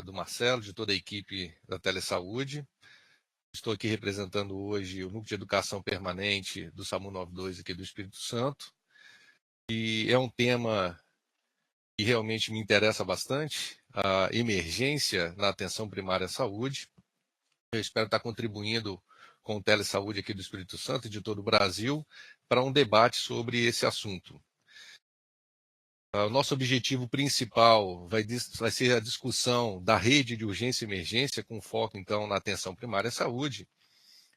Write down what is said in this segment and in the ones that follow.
do Marcelo, de toda a equipe da Telesaúde. Estou aqui representando hoje o Núcleo de Educação Permanente do SAMU 92 aqui do Espírito Santo. E é um tema que realmente me interessa bastante, a emergência na atenção primária à saúde. Eu espero estar contribuindo com o Telesaúde aqui do Espírito Santo e de todo o Brasil para um debate sobre esse assunto. O nosso objetivo principal vai ser a discussão da rede de urgência e emergência, com foco, então, na atenção primária à saúde.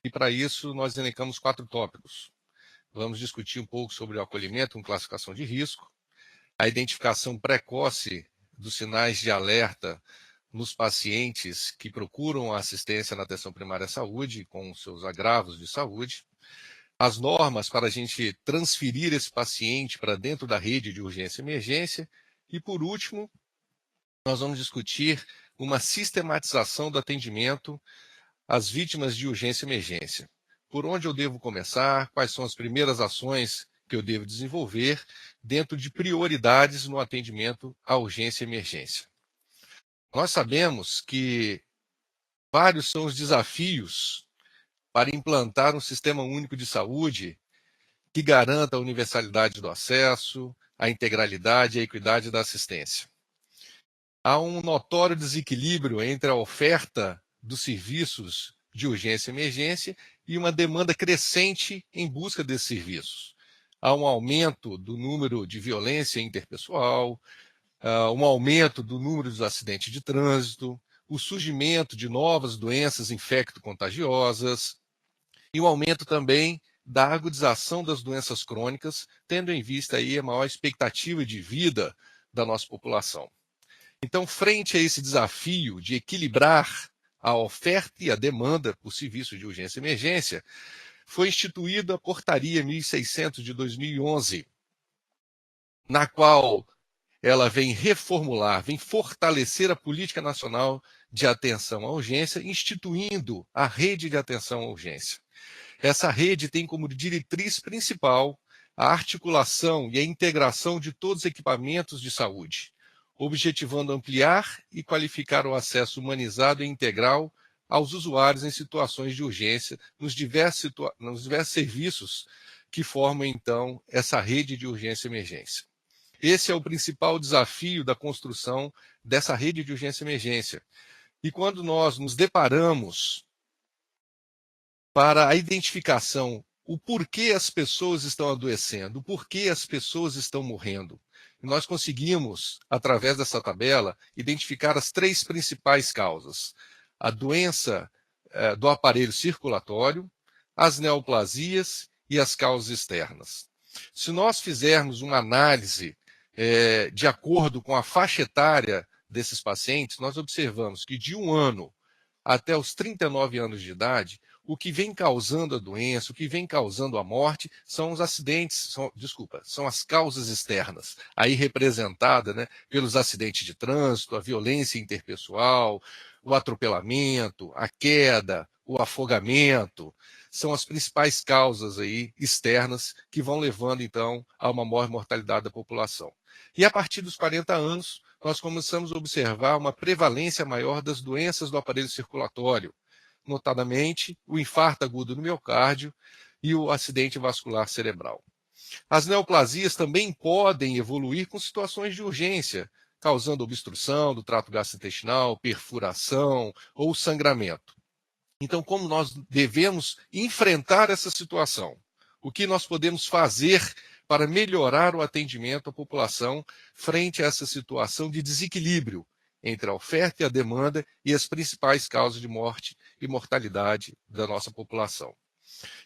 E, para isso, nós elencamos 4 tópicos. Vamos discutir um pouco sobre o acolhimento com classificação de risco, a identificação precoce dos sinais de alerta nos pacientes que procuram assistência na atenção primária à saúde, com seus agravos de saúde, as normas para a gente transferir esse paciente para dentro da rede de urgência e emergência, e, por último, nós vamos discutir uma sistematização do atendimento às vítimas de urgência e emergência. Por onde eu devo começar? Quais são as primeiras ações que eu devo desenvolver dentro de prioridades no atendimento à urgência e emergência? Nós sabemos que vários são os desafios para implantar um sistema único de saúde que garanta a universalidade do acesso, a integralidade e a equidade da assistência. Há um notório desequilíbrio entre a oferta dos serviços de urgência e emergência e uma demanda crescente em busca desses serviços. Há um aumento do número de violência interpessoal, um aumento do número dos acidentes de trânsito, o surgimento de novas doenças infecto-contagiosas e o aumento também da agudização das doenças crônicas, tendo em vista aí a maior expectativa de vida da nossa população. Então, frente a esse desafio de equilibrar a oferta e a demanda por serviços de urgência e emergência, foi instituída a Portaria 1600 de 2011, na qual ela vem reformular, vem fortalecer a política nacional de atenção à urgência, instituindo a rede de atenção à urgência. Essa rede tem como diretriz principal a articulação e a integração de todos os equipamentos de saúde, objetivando ampliar e qualificar o acesso humanizado e integral aos usuários em situações de urgência nos diversos serviços que formam, então, essa rede de urgência e emergência. Esse é o principal desafio da construção dessa rede de urgência e emergência. E quando nós nos deparamos para a identificação, o porquê as pessoas estão adoecendo, o porquê as pessoas estão morrendo, nós conseguimos, através dessa tabela, identificar as 3 principais causas: a doença do aparelho circulatório, as neoplasias e as causas externas. Se nós fizermos uma análise de acordo com a faixa etária desses pacientes, nós observamos que de 1 ano até os 39 anos de idade, o que vem causando a doença, o que vem causando a morte, são os acidentes, são as causas externas, aí representada, né, pelos acidentes de trânsito, a violência interpessoal, o atropelamento, a queda, o afogamento, são as principais causas aí externas que vão levando, então, a uma maior mortalidade da população. E a partir dos 40 anos, nós começamos a observar uma prevalência maior das doenças do aparelho circulatório, notadamente o infarto agudo no miocárdio e o acidente vascular cerebral. As neoplasias também podem evoluir com situações de urgência, causando obstrução do trato gastrointestinal, perfuração ou sangramento. Então, como nós devemos enfrentar essa situação? O que nós podemos fazer para melhorar o atendimento à população frente a essa situação de desequilíbrio entre a oferta e a demanda e as principais causas de morte e mortalidade da nossa população?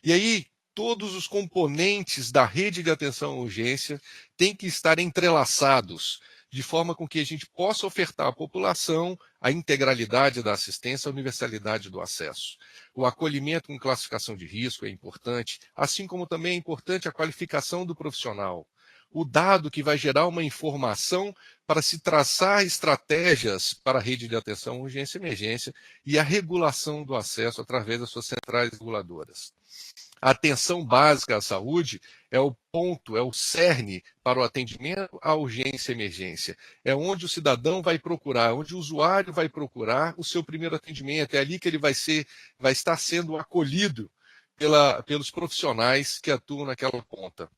E aí, todos os componentes da rede de atenção à urgência têm que estar entrelaçados, de forma com que a gente possa ofertar à população a integralidade da assistência, a universalidade do acesso. O acolhimento com classificação de risco é importante, assim como também é importante a qualificação do profissional. O dado que vai gerar uma informação para se traçar estratégias para a rede de atenção à urgência e emergência e a regulação do acesso através das suas centrais reguladoras. A atenção básica à saúde é o ponto, é o cerne para o atendimento à urgência e emergência. É onde o cidadão vai procurar, onde o usuário vai procurar o seu primeiro atendimento. É ali que ele vai estar sendo acolhido pelos profissionais que atuam naquela ponta.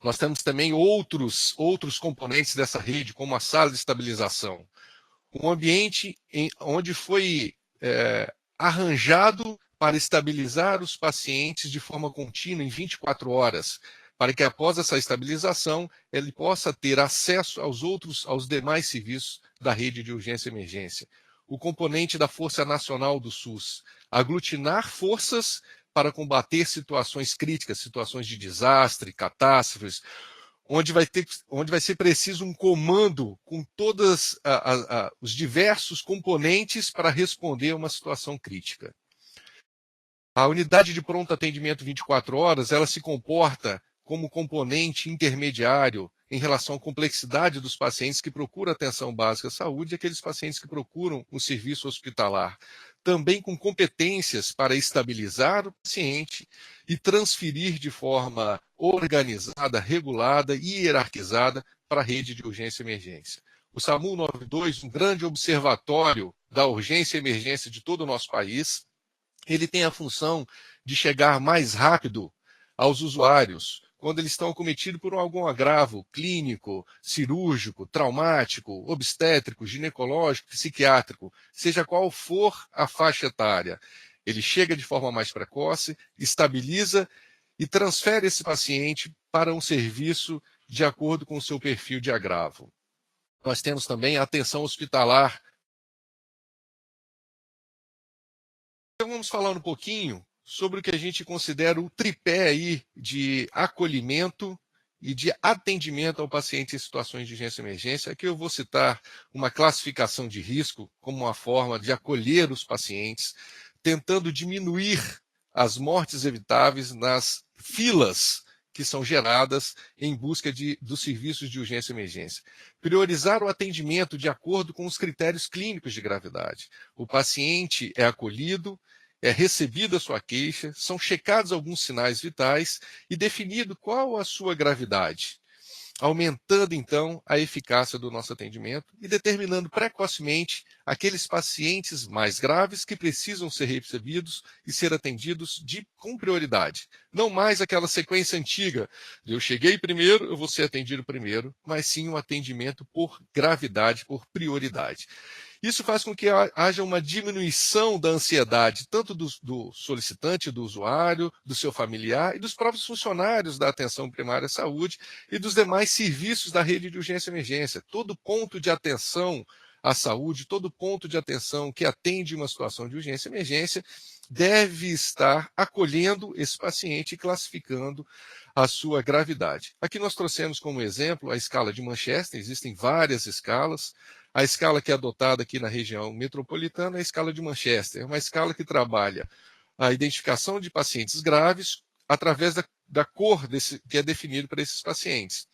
Nós temos também outros componentes dessa rede, como a sala de estabilização. Um ambiente onde foi arranjado para estabilizar os pacientes de forma contínua em 24 horas, para que após essa estabilização ele possa ter acesso aos demais serviços da rede de urgência e emergência. O componente da Força Nacional do SUS, aglutinar forças para combater situações críticas, situações de desastre, catástrofes, onde vai ser preciso um comando com todos os diversos componentes para responder a uma situação crítica. A unidade de pronto atendimento 24 horas, ela se comporta como componente intermediário em relação à complexidade dos pacientes que procuram atenção básica à saúde e aqueles pacientes que procuram o serviço hospitalar. Também com competências para estabilizar o paciente e transferir de forma organizada, regulada e hierarquizada para a rede de urgência e emergência. O SAMU 92, um grande observatório da urgência e emergência de todo o nosso país, ele tem a função de chegar mais rápido aos usuários quando eles estão acometidos por algum agravo clínico, cirúrgico, traumático, obstétrico, ginecológico, psiquiátrico, seja qual for a faixa etária. Ele chega de forma mais precoce, estabiliza e transfere esse paciente para um serviço de acordo com o seu perfil de agravo. Nós temos também a atenção hospitalar. Então vamos falar um pouquinho sobre o que a gente considera o tripé aí de acolhimento e de atendimento ao paciente em situações de urgência e emergência. Aqui eu vou citar uma classificação de risco como uma forma de acolher os pacientes, tentando diminuir as mortes evitáveis nas filas que são geradas em busca dos serviços de urgência e emergência. Priorizar o atendimento de acordo com os critérios clínicos de gravidade. O paciente é acolhido, é recebida a sua queixa, são checados alguns sinais vitais e definido qual a sua gravidade, aumentando então a eficácia do nosso atendimento e determinando precocemente aqueles pacientes mais graves que precisam ser recebidos e ser atendidos com prioridade. Não mais aquela sequência antiga de eu cheguei primeiro, eu vou ser atendido primeiro, mas sim um atendimento por gravidade, por prioridade. Isso faz com que haja uma diminuição da ansiedade, tanto do solicitante, do usuário, do seu familiar e dos próprios funcionários da atenção primária à saúde e dos demais serviços da rede de urgência e emergência. Todo ponto de atenção à saúde, todo ponto de atenção que atende uma situação de urgência e emergência deve estar acolhendo esse paciente e classificando a sua gravidade. Aqui nós trouxemos como exemplo a escala de Manchester, existem várias escalas. A escala que é adotada aqui na região metropolitana é a escala de Manchester, é uma escala que trabalha a identificação de pacientes graves através da cor que é definido para esses pacientes.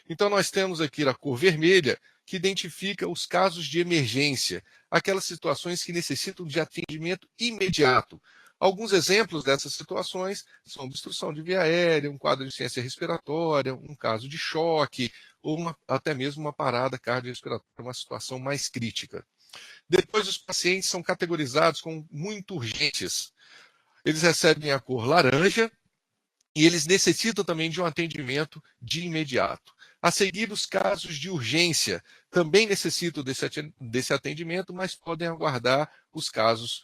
Então, nós temos aqui a cor vermelha, que identifica os casos de emergência, aquelas situações que necessitam de atendimento imediato. Alguns exemplos dessas situações são obstrução de via aérea, um quadro de insuficiência respiratória, um caso de choque, ou até mesmo uma parada cardiorrespiratória, uma situação mais crítica. Depois, os pacientes são categorizados como muito urgentes. Eles recebem a cor laranja e eles necessitam também de um atendimento de imediato. A seguir, os casos de urgência também necessitam desse atendimento, mas podem aguardar os casos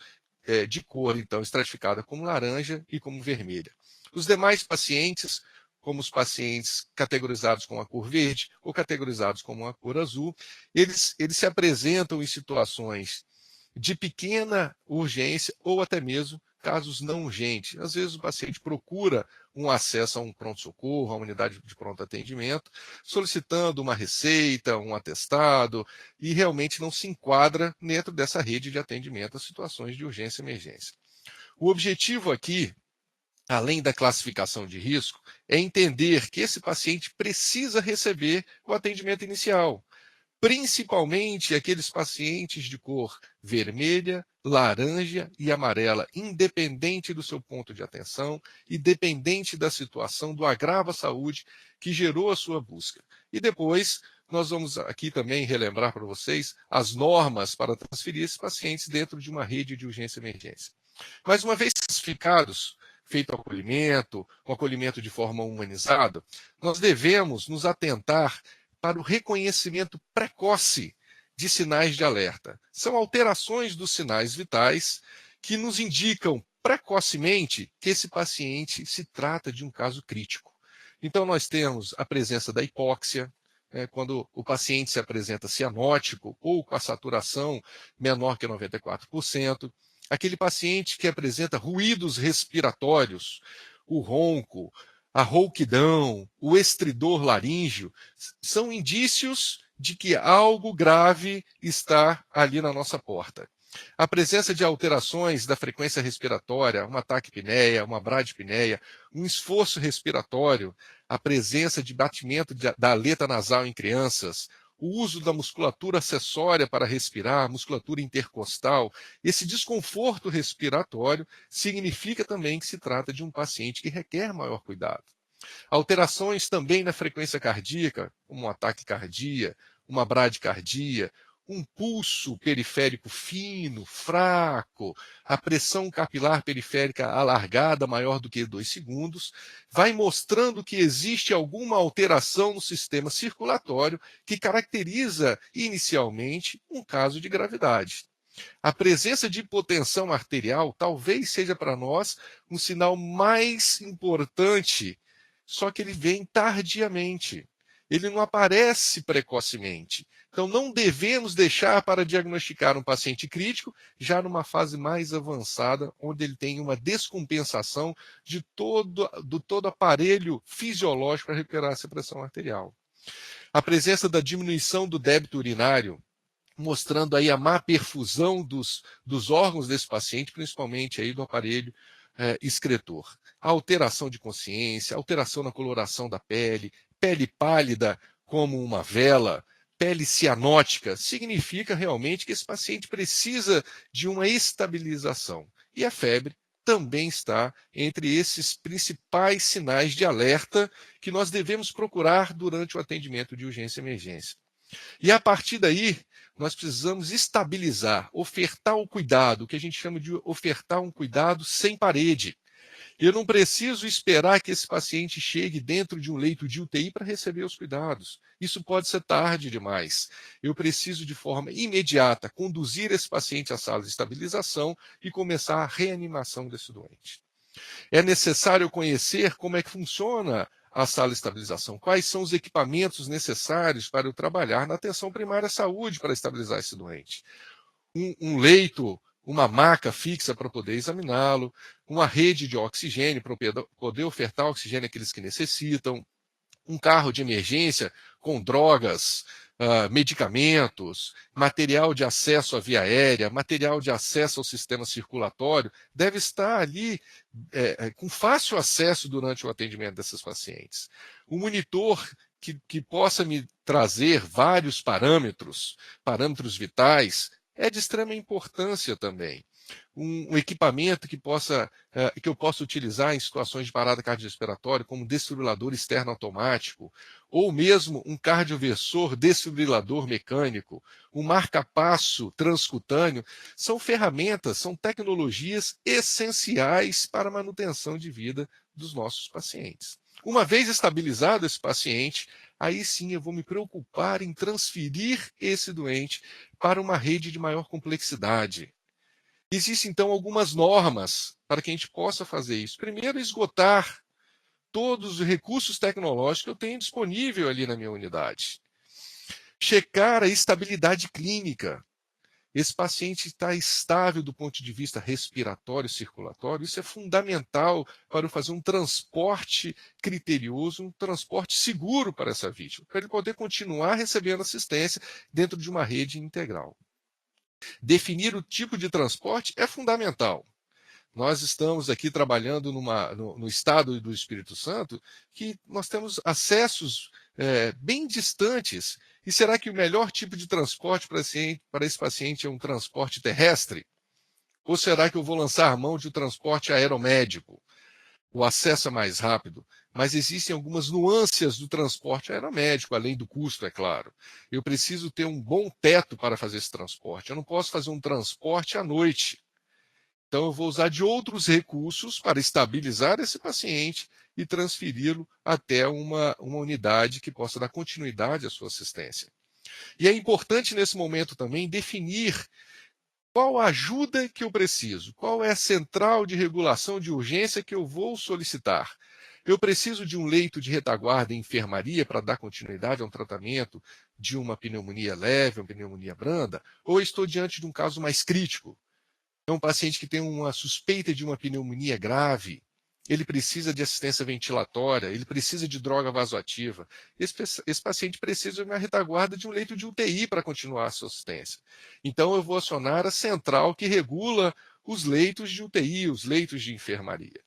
de cor, então, estratificada como laranja e como vermelha. Os demais pacientes, como os pacientes categorizados com a cor verde ou categorizados como a cor azul, eles se apresentam em situações de pequena urgência ou até mesmo casos não urgentes. Às vezes o paciente procura um acesso a um pronto-socorro, a uma unidade de pronto atendimento, solicitando uma receita, um atestado, e realmente não se enquadra dentro dessa rede de atendimento a situações de urgência e emergência. O objetivo aqui, além da classificação de risco, é entender que esse paciente precisa receber o atendimento inicial. principalmente aqueles pacientes de cor vermelha, laranja e amarela, independente do seu ponto de atenção, independente da situação, do agravo à saúde que gerou a sua busca. E depois, nós vamos aqui também relembrar para vocês as normas para transferir esses pacientes dentro de uma rede de urgência e emergência. Mas uma vez classificados, feito o acolhimento, um acolhimento de forma humanizada, nós devemos nos atentar para o reconhecimento precoce de sinais de alerta. São alterações dos sinais vitais que nos indicam precocemente que esse paciente se trata de um caso crítico. Então, nós temos a presença da hipóxia, quando o paciente se apresenta cianótico ou com a saturação menor que 94%, aquele paciente que apresenta ruídos respiratórios, o ronco, a rouquidão, o estridor laríngeo, são indícios de que algo grave está ali na nossa porta. A presença de alterações da frequência respiratória, uma taquipneia, uma bradipneia, um esforço respiratório, a presença de batimento da aleta nasal em crianças, o uso da musculatura acessória para respirar, musculatura intercostal, esse desconforto respiratório significa também que se trata de um paciente que requer maior cuidado. Alterações também na frequência cardíaca, como um ataque cardíaco, uma bradicardia, um pulso periférico fino, fraco, a pressão capilar periférica alargada maior do que 2 segundos, vai mostrando que existe alguma alteração no sistema circulatório que caracteriza inicialmente um caso de gravidade. A presença de hipotensão arterial talvez seja para nós um sinal mais importante, só que ele vem tardiamente. Ele não aparece precocemente. Então, não devemos deixar para diagnosticar um paciente crítico já numa fase mais avançada, onde ele tem uma descompensação do todo aparelho fisiológico para recuperar essa pressão arterial. A presença da diminuição do débito urinário, mostrando aí a má perfusão dos órgãos desse paciente, principalmente aí do aparelho excretor. A alteração de consciência, alteração na coloração da pele, pele pálida como uma vela, pele cianótica, significa realmente que esse paciente precisa de uma estabilização. E a febre também está entre esses principais sinais de alerta que nós devemos procurar durante o atendimento de urgência e emergência. E a partir daí, nós precisamos estabilizar, ofertar o cuidado, o que a gente chama de ofertar um cuidado sem parede. Eu não preciso esperar que esse paciente chegue dentro de um leito de UTI para receber os cuidados. Isso pode ser tarde demais. Eu preciso, de forma imediata, conduzir esse paciente à sala de estabilização e começar a reanimação desse doente. É necessário conhecer como é que funciona a sala de estabilização, quais são os equipamentos necessários para eu trabalhar na atenção primária à saúde para estabilizar esse doente. Um leito, uma maca fixa para poder examiná-lo, uma rede de oxigênio para poder ofertar oxigênio àqueles que necessitam, um carro de emergência com drogas, medicamentos, material de acesso à via aérea, material de acesso ao sistema circulatório, deve estar ali com fácil acesso durante o atendimento desses pacientes. Um monitor que possa me trazer vários parâmetros vitais, é de extrema importância também. Um equipamento que eu possa utilizar em situações de parada cardiorrespiratória, como um desfibrilador externo automático, ou mesmo um cardioversor desfibrilador mecânico, um marca-passo transcutâneo, são ferramentas, são tecnologias essenciais para a manutenção de vida dos nossos pacientes. Uma vez estabilizado esse paciente, aí sim eu vou me preocupar em transferir esse doente para uma rede de maior complexidade. Existem, então, algumas normas para que a gente possa fazer isso. Primeiro, esgotar todos os recursos tecnológicos que eu tenho disponível ali na minha unidade. Checar a estabilidade clínica. Esse paciente está estável do ponto de vista respiratório e circulatório. Isso é fundamental para eu fazer um transporte criterioso, um transporte seguro para essa vítima, para ele poder continuar recebendo assistência dentro de uma rede integral. Definir o tipo de transporte é fundamental. Nós estamos aqui trabalhando no estado do Espírito Santo, que nós temos acessos bem distantes E será que o melhor tipo de transporte para esse paciente é um transporte terrestre? Ou será que eu vou lançar mão de um transporte aeromédico? O acesso é mais rápido, mas existem algumas nuances do transporte aeromédico, além do custo, é claro. Eu preciso ter um bom teto para fazer esse transporte. Eu não posso fazer um transporte à noite. Então, eu vou usar de outros recursos para estabilizar esse paciente e transferi-lo até uma unidade que possa dar continuidade à sua assistência. E é importante, nesse momento também, definir qual a ajuda que eu preciso, qual é a central de regulação de urgência que eu vou solicitar. Eu preciso de um leito de retaguarda em enfermaria para dar continuidade a um tratamento de uma pneumonia leve, uma pneumonia branda, ou estou diante de um caso mais crítico? É um paciente que tem uma suspeita de uma pneumonia grave, ele precisa de assistência ventilatória, ele precisa de droga vasoativa. Esse paciente precisa de uma retaguarda de um leito de UTI para continuar a sua assistência. Então, eu vou acionar a central que regula os leitos de UTI, os leitos de enfermaria.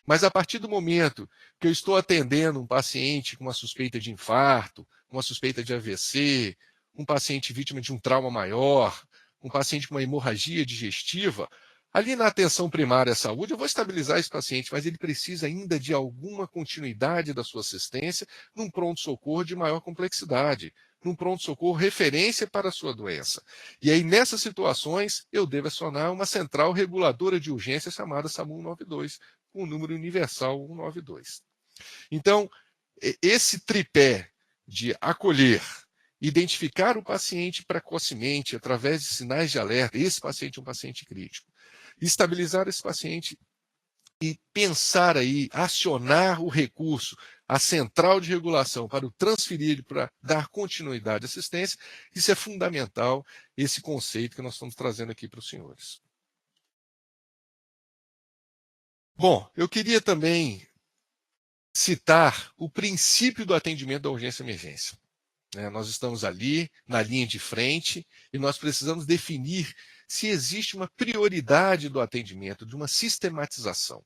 Mas a partir do momento que eu estou atendendo um paciente com uma suspeita de infarto, uma suspeita de AVC, um paciente vítima de um trauma maior, um paciente com uma hemorragia digestiva, ali na atenção primária à saúde, eu vou estabilizar esse paciente, mas ele precisa ainda de alguma continuidade da sua assistência num pronto-socorro de maior complexidade, num pronto-socorro referência para a sua doença. E aí, nessas situações, eu devo acionar uma central reguladora de urgência chamada SAMU 192, com o número universal 192. Então, esse tripé de acolher, identificar o paciente precocemente através de sinais de alerta, esse paciente é um paciente crítico, estabilizar esse paciente e pensar aí, acionar o recurso, a central de regulação para o transferir, para dar continuidade à assistência, isso é fundamental, esse conceito que nós estamos trazendo aqui para os senhores. Bom, eu queria também citar o princípio do atendimento da urgência e emergência. Nós estamos ali, na linha de frente, e nós precisamos definir se existe uma prioridade do atendimento, de uma sistematização.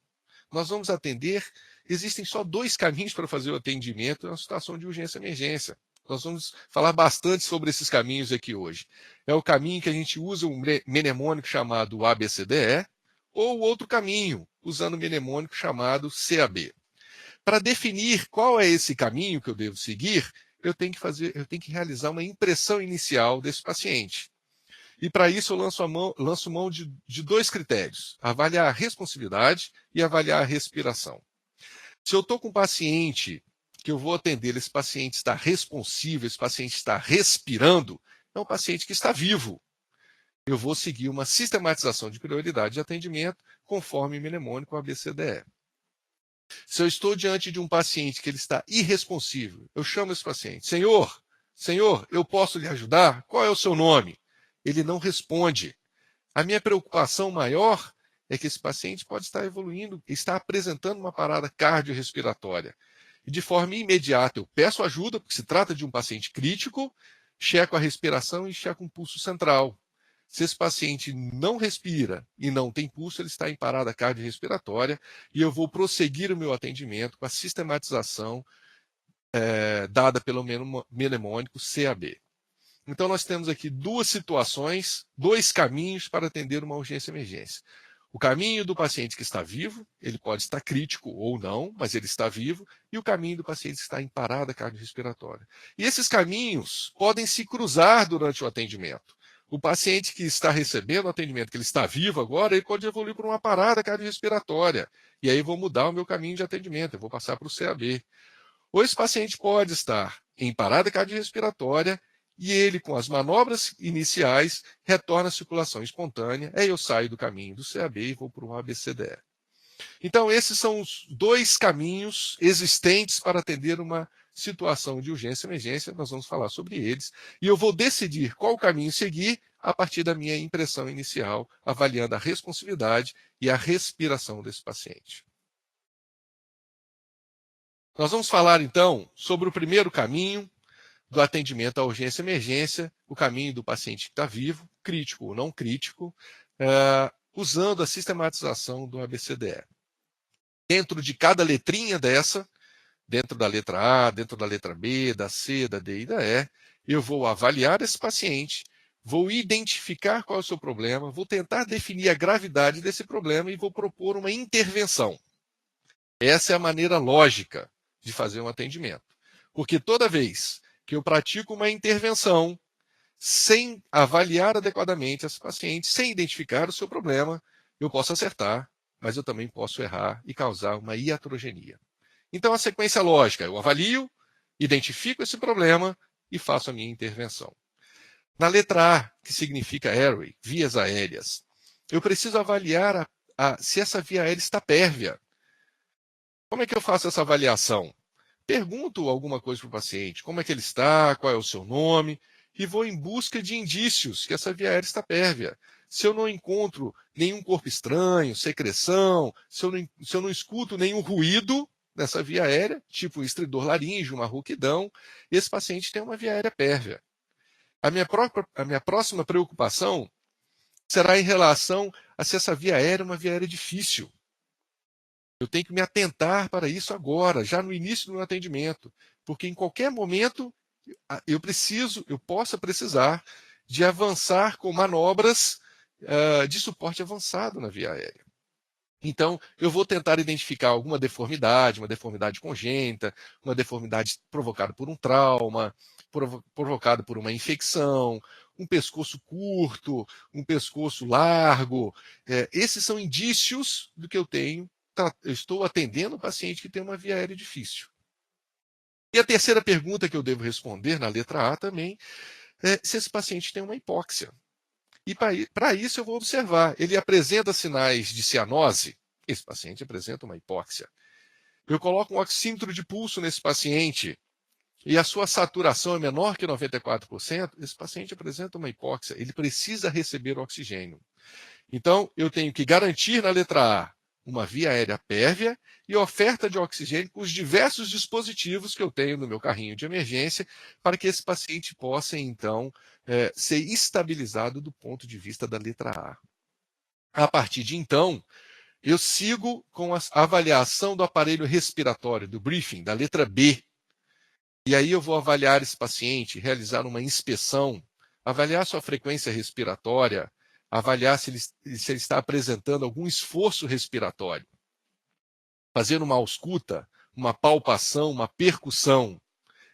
Nós vamos atender, existem só 2 caminhos para fazer o atendimento em uma situação de urgência e emergência. Nós vamos falar bastante sobre esses caminhos aqui hoje. É o caminho que a gente usa um mnemônico chamado ABCDE, ou o outro caminho, usando o mnemônico chamado CAB. Para definir qual é esse caminho que eu devo seguir, eu tenho que realizar uma impressão inicial desse paciente. E para isso eu lanço mão de 2 critérios: avaliar a responsividade e avaliar a respiração. Se eu estou com um paciente que eu vou atender, esse paciente está responsivo, esse paciente está respirando, é um paciente que está vivo. Eu vou seguir uma sistematização de prioridade de atendimento conforme o mnemônico ABCDE. Se eu estou diante de um paciente que ele está irresponsível, eu chamo esse paciente: senhor, eu posso lhe ajudar? Qual é o seu nome? Ele não responde. A minha preocupação maior é que esse paciente pode estar evoluindo, está apresentando uma parada cardiorrespiratória. E de forma imediata eu peço ajuda, porque se trata de um paciente crítico, checo a respiração e checo um pulso central. Se esse paciente não respira e não tem pulso, ele está em parada cardiorrespiratória e eu vou prosseguir o meu atendimento com a sistematização dada pelo mnemônico CAB. Então, nós temos aqui 2 situações, 2 caminhos para atender uma urgência e emergência. O caminho do paciente que está vivo, ele pode estar crítico ou não, mas ele está vivo, e o caminho do paciente que está em parada cardiorrespiratória. E esses caminhos podem se cruzar durante o atendimento. O paciente que está recebendo o atendimento, que ele está vivo agora, ele pode evoluir para uma parada cardiorrespiratória. E aí eu vou mudar o meu caminho de atendimento, eu vou passar para o CAB. Ou esse paciente pode estar em parada cardiorrespiratória e ele, com as manobras iniciais, retorna à circulação espontânea, aí eu saio do caminho do CAB e vou para o ABCDE. Então, esses são os 2 caminhos existentes para atender uma situação de urgência e emergência, nós vamos falar sobre eles, e eu vou decidir qual caminho seguir a partir da minha impressão inicial, avaliando a responsividade e a respiração desse paciente. Nós vamos falar, então, sobre o primeiro caminho do atendimento à urgência e emergência, o caminho do paciente que está vivo, crítico ou não crítico, usando a sistematização do ABCDE. Dentro de cada letrinha dentro da letra A, dentro da letra B, da C, da D e da E, eu vou avaliar esse paciente, vou identificar qual é o seu problema, vou tentar definir a gravidade desse problema e vou propor uma intervenção. Essa é a maneira lógica de fazer um atendimento. Porque toda vez que eu pratico uma intervenção sem avaliar adequadamente esse paciente, sem identificar o seu problema, eu posso acertar, mas eu também posso errar e causar uma iatrogenia. Então, a sequência lógica, eu avalio, identifico esse problema e faço a minha intervenção. Na letra A, que significa airway, vias aéreas, eu preciso avaliar se essa via aérea está pérvia. Como é que eu faço essa avaliação? Pergunto alguma coisa para o paciente, como é que ele está, qual é o seu nome, e vou em busca de indícios que essa via aérea está pérvia. Se eu não encontro nenhum corpo estranho, secreção, se eu não escuto nenhum ruído nessa via aérea, tipo um estridor laríngeo, uma rouquidão, esse paciente tem uma via aérea pérvia. A minha próxima preocupação será em relação a se essa via aérea é uma via aérea difícil. Eu tenho que me atentar para isso agora, já no início do meu atendimento, porque em qualquer momento eu possa precisar de avançar com manobras de suporte avançado na via aérea. Então, eu vou tentar identificar alguma deformidade, uma deformidade congênita, uma deformidade provocada por um trauma, provocada por uma infecção, um pescoço curto, um pescoço largo. Esses são indícios do que eu tenho. Eu estou atendendo um paciente que tem uma via aérea difícil. E a terceira pergunta que eu devo responder, na letra A também, é se esse paciente tem uma hipóxia. E para isso eu vou observar, ele apresenta sinais de cianose? Esse paciente apresenta uma hipóxia. Eu coloco um oxímetro de pulso nesse paciente e a sua saturação é menor que 94%, esse paciente apresenta uma hipóxia, ele precisa receber oxigênio. Então, eu tenho que garantir na letra A uma via aérea pérvia e oferta de oxigênio com os diversos dispositivos que eu tenho no meu carrinho de emergência para que esse paciente possa, então, ser estabilizado do ponto de vista da letra A. A partir de então, eu sigo com a avaliação do aparelho respiratório, do briefing, da letra B. E aí eu vou avaliar esse paciente, realizar uma inspeção, avaliar sua frequência respiratória, avaliar se ele está apresentando algum esforço respiratório, fazer uma ausculta, uma palpação, uma percussão,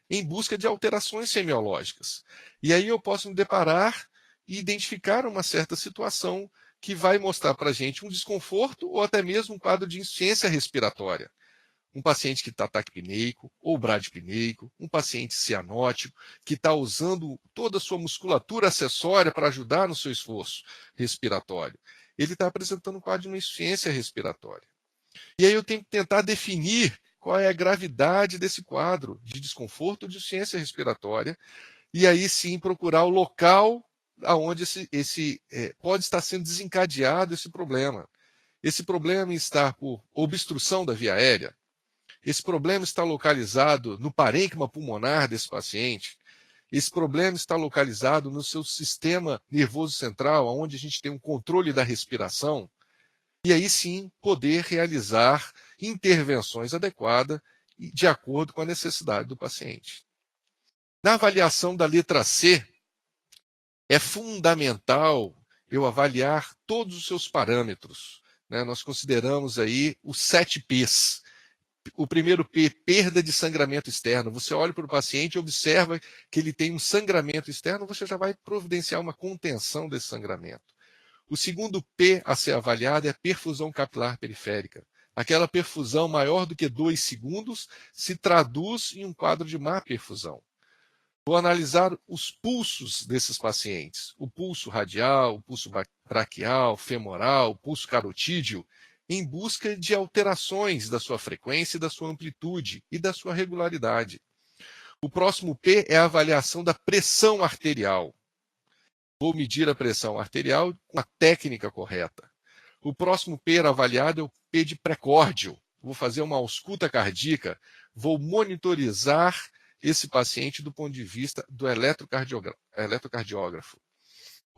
em busca de alterações semiológicas. E aí eu posso me deparar e identificar uma certa situação que vai mostrar para a gente um desconforto ou até mesmo um quadro de insuficiência respiratória. Um paciente que está taquipneico ou bradipneico, um paciente cianótico, que está usando toda a sua musculatura acessória para ajudar no seu esforço respiratório. Ele está apresentando um quadro de uma insuficiência respiratória. E aí eu tenho que tentar definir qual é a gravidade desse quadro de desconforto ou de insuficiência respiratória, e aí sim procurar o local onde pode estar sendo desencadeado esse problema. Esse problema está por obstrução da via aérea. Esse problema está localizado no parênquima pulmonar desse paciente. Esse problema está localizado no seu sistema nervoso central, onde a gente tem um controle da respiração. E aí sim poder realizar intervenções adequadas de acordo com a necessidade do paciente. Na avaliação da letra C, é fundamental eu avaliar todos os seus parâmetros. Nós consideramos aí os 7 P's. O primeiro P, perda de sangramento externo. Você olha para o paciente e observa que ele tem um sangramento externo, você já vai providenciar uma contenção desse sangramento. O segundo P a ser avaliado é a perfusão capilar periférica. Aquela perfusão maior do que 2 segundos se traduz em um quadro de má perfusão. Vou analisar os pulsos desses pacientes. O pulso radial, o pulso braquial, femoral, o pulso carotídeo, em busca de alterações da sua frequência, da sua amplitude e da sua regularidade. O próximo P é a avaliação da pressão arterial. Vou medir a pressão arterial com a técnica correta. O próximo P avaliado é o P de precórdio. Vou fazer uma ausculta cardíaca, vou monitorizar esse paciente do ponto de vista do eletrocardiógrafo.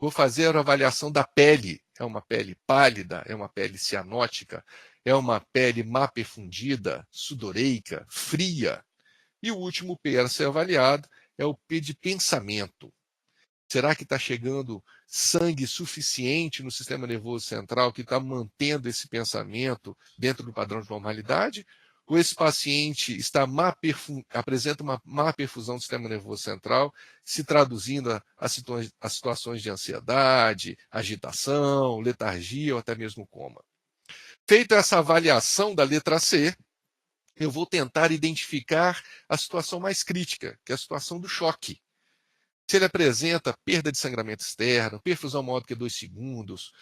Vou fazer a avaliação da pele. É uma pele pálida? É uma pele cianótica? É uma pele má perfundida, sudoreica, fria? E o último P a ser avaliado é o P de pensamento. Será que está chegando sangue suficiente no sistema nervoso central que está mantendo esse pensamento dentro do padrão de normalidade? Ou esse paciente apresenta uma má perfusão do sistema nervoso central, se traduzindo a situações de ansiedade, agitação, letargia ou até mesmo coma? Feita essa avaliação da letra C, eu vou tentar identificar a situação mais crítica, que é a situação do choque. Se ele apresenta perda de sangramento externo, perfusão maior do que 2 segundos,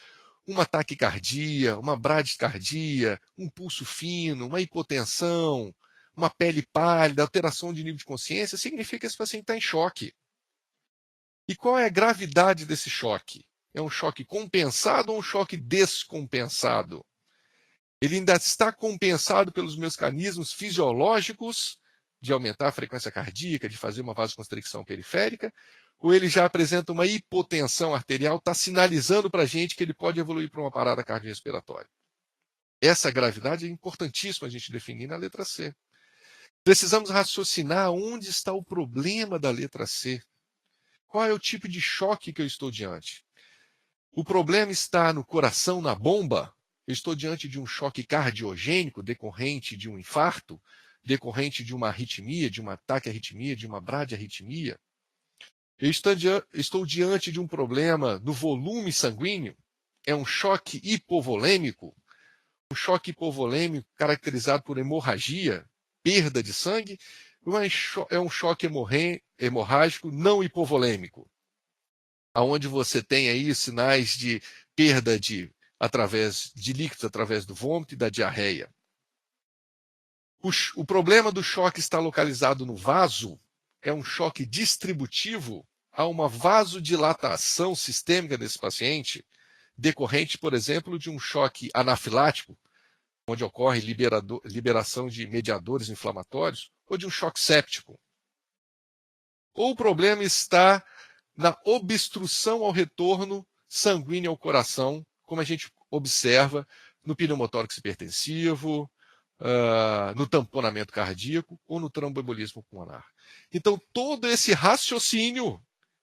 uma taquicardia, uma bradicardia, um pulso fino, uma hipotensão, uma pele pálida, alteração de nível de consciência, significa que esse paciente está em choque. E qual é a gravidade desse choque? É um choque compensado ou um choque descompensado? Ele ainda está compensado pelos mecanismos fisiológicos de aumentar a frequência cardíaca, de fazer uma vasoconstricção periférica, ou ele já apresenta uma hipotensão arterial, está sinalizando para a gente que ele pode evoluir para uma parada cardiorrespiratória. Essa gravidade é importantíssima a gente definir na letra C. Precisamos raciocinar onde está o problema da letra C. Qual é o tipo de choque que eu estou diante? O problema está no coração, na bomba? Eu estou diante de um choque cardiogênico decorrente de um infarto, decorrente de uma arritmia, de uma taquiarritmia, de uma bradiarritmia? Eu estou diante de um problema no volume sanguíneo? É um choque hipovolêmico? Um choque hipovolêmico caracterizado por hemorragia, perda de sangue? Ou é um choque hemorrágico não hipovolêmico, onde você tem aí sinais de perda através de líquidos, através do vômito e da diarreia? O problema do choque está localizado no vaso? É um choque distributivo? Há uma vasodilatação sistêmica desse paciente, decorrente, por exemplo, de um choque anafilático, onde ocorre liberação de mediadores inflamatórios, ou de um choque séptico? Ou o problema está na obstrução ao retorno sanguíneo ao coração, como a gente observa no pneumotórax hipertensivo, no tamponamento cardíaco ou no tromboembolismo pulmonar? Então, todo esse raciocínio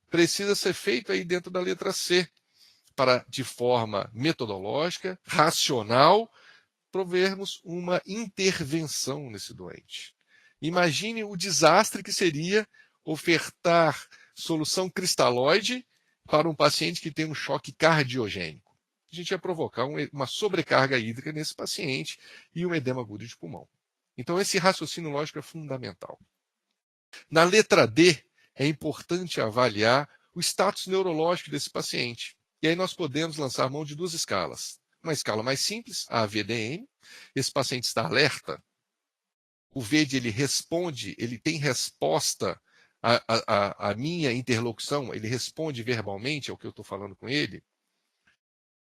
precisa ser feito aí dentro da letra C, para, de forma metodológica, racional, provermos uma intervenção nesse doente. Imagine o desastre que seria ofertar solução cristalóide para um paciente que tem um choque cardiogênico. A gente ia provocar uma sobrecarga hídrica nesse paciente e um edema agudo de pulmão. Então, esse raciocínio lógico é fundamental. Na letra D, é importante avaliar o status neurológico desse paciente. E aí nós podemos lançar mão de 2 escalas. Uma escala mais simples, a VDM. Esse paciente está alerta. O VD ele responde, ele tem resposta à minha interlocução, ele responde verbalmente ao que eu estou falando com ele.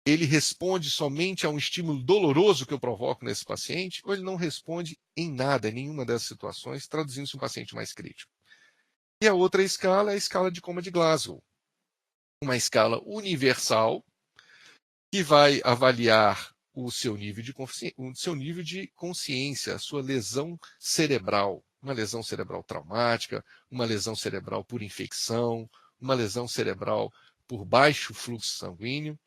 Ele responde somente a um estímulo doloroso que eu provoco nesse paciente, ou ele não responde em nada, em nenhuma dessas situações, traduzindo-se um paciente mais crítico. E a outra escala é a escala de coma de Glasgow, uma escala universal que vai avaliar o seu nível de consciência, a sua lesão cerebral, uma lesão cerebral traumática, uma lesão cerebral por infecção, uma lesão cerebral por baixo fluxo sanguíneo.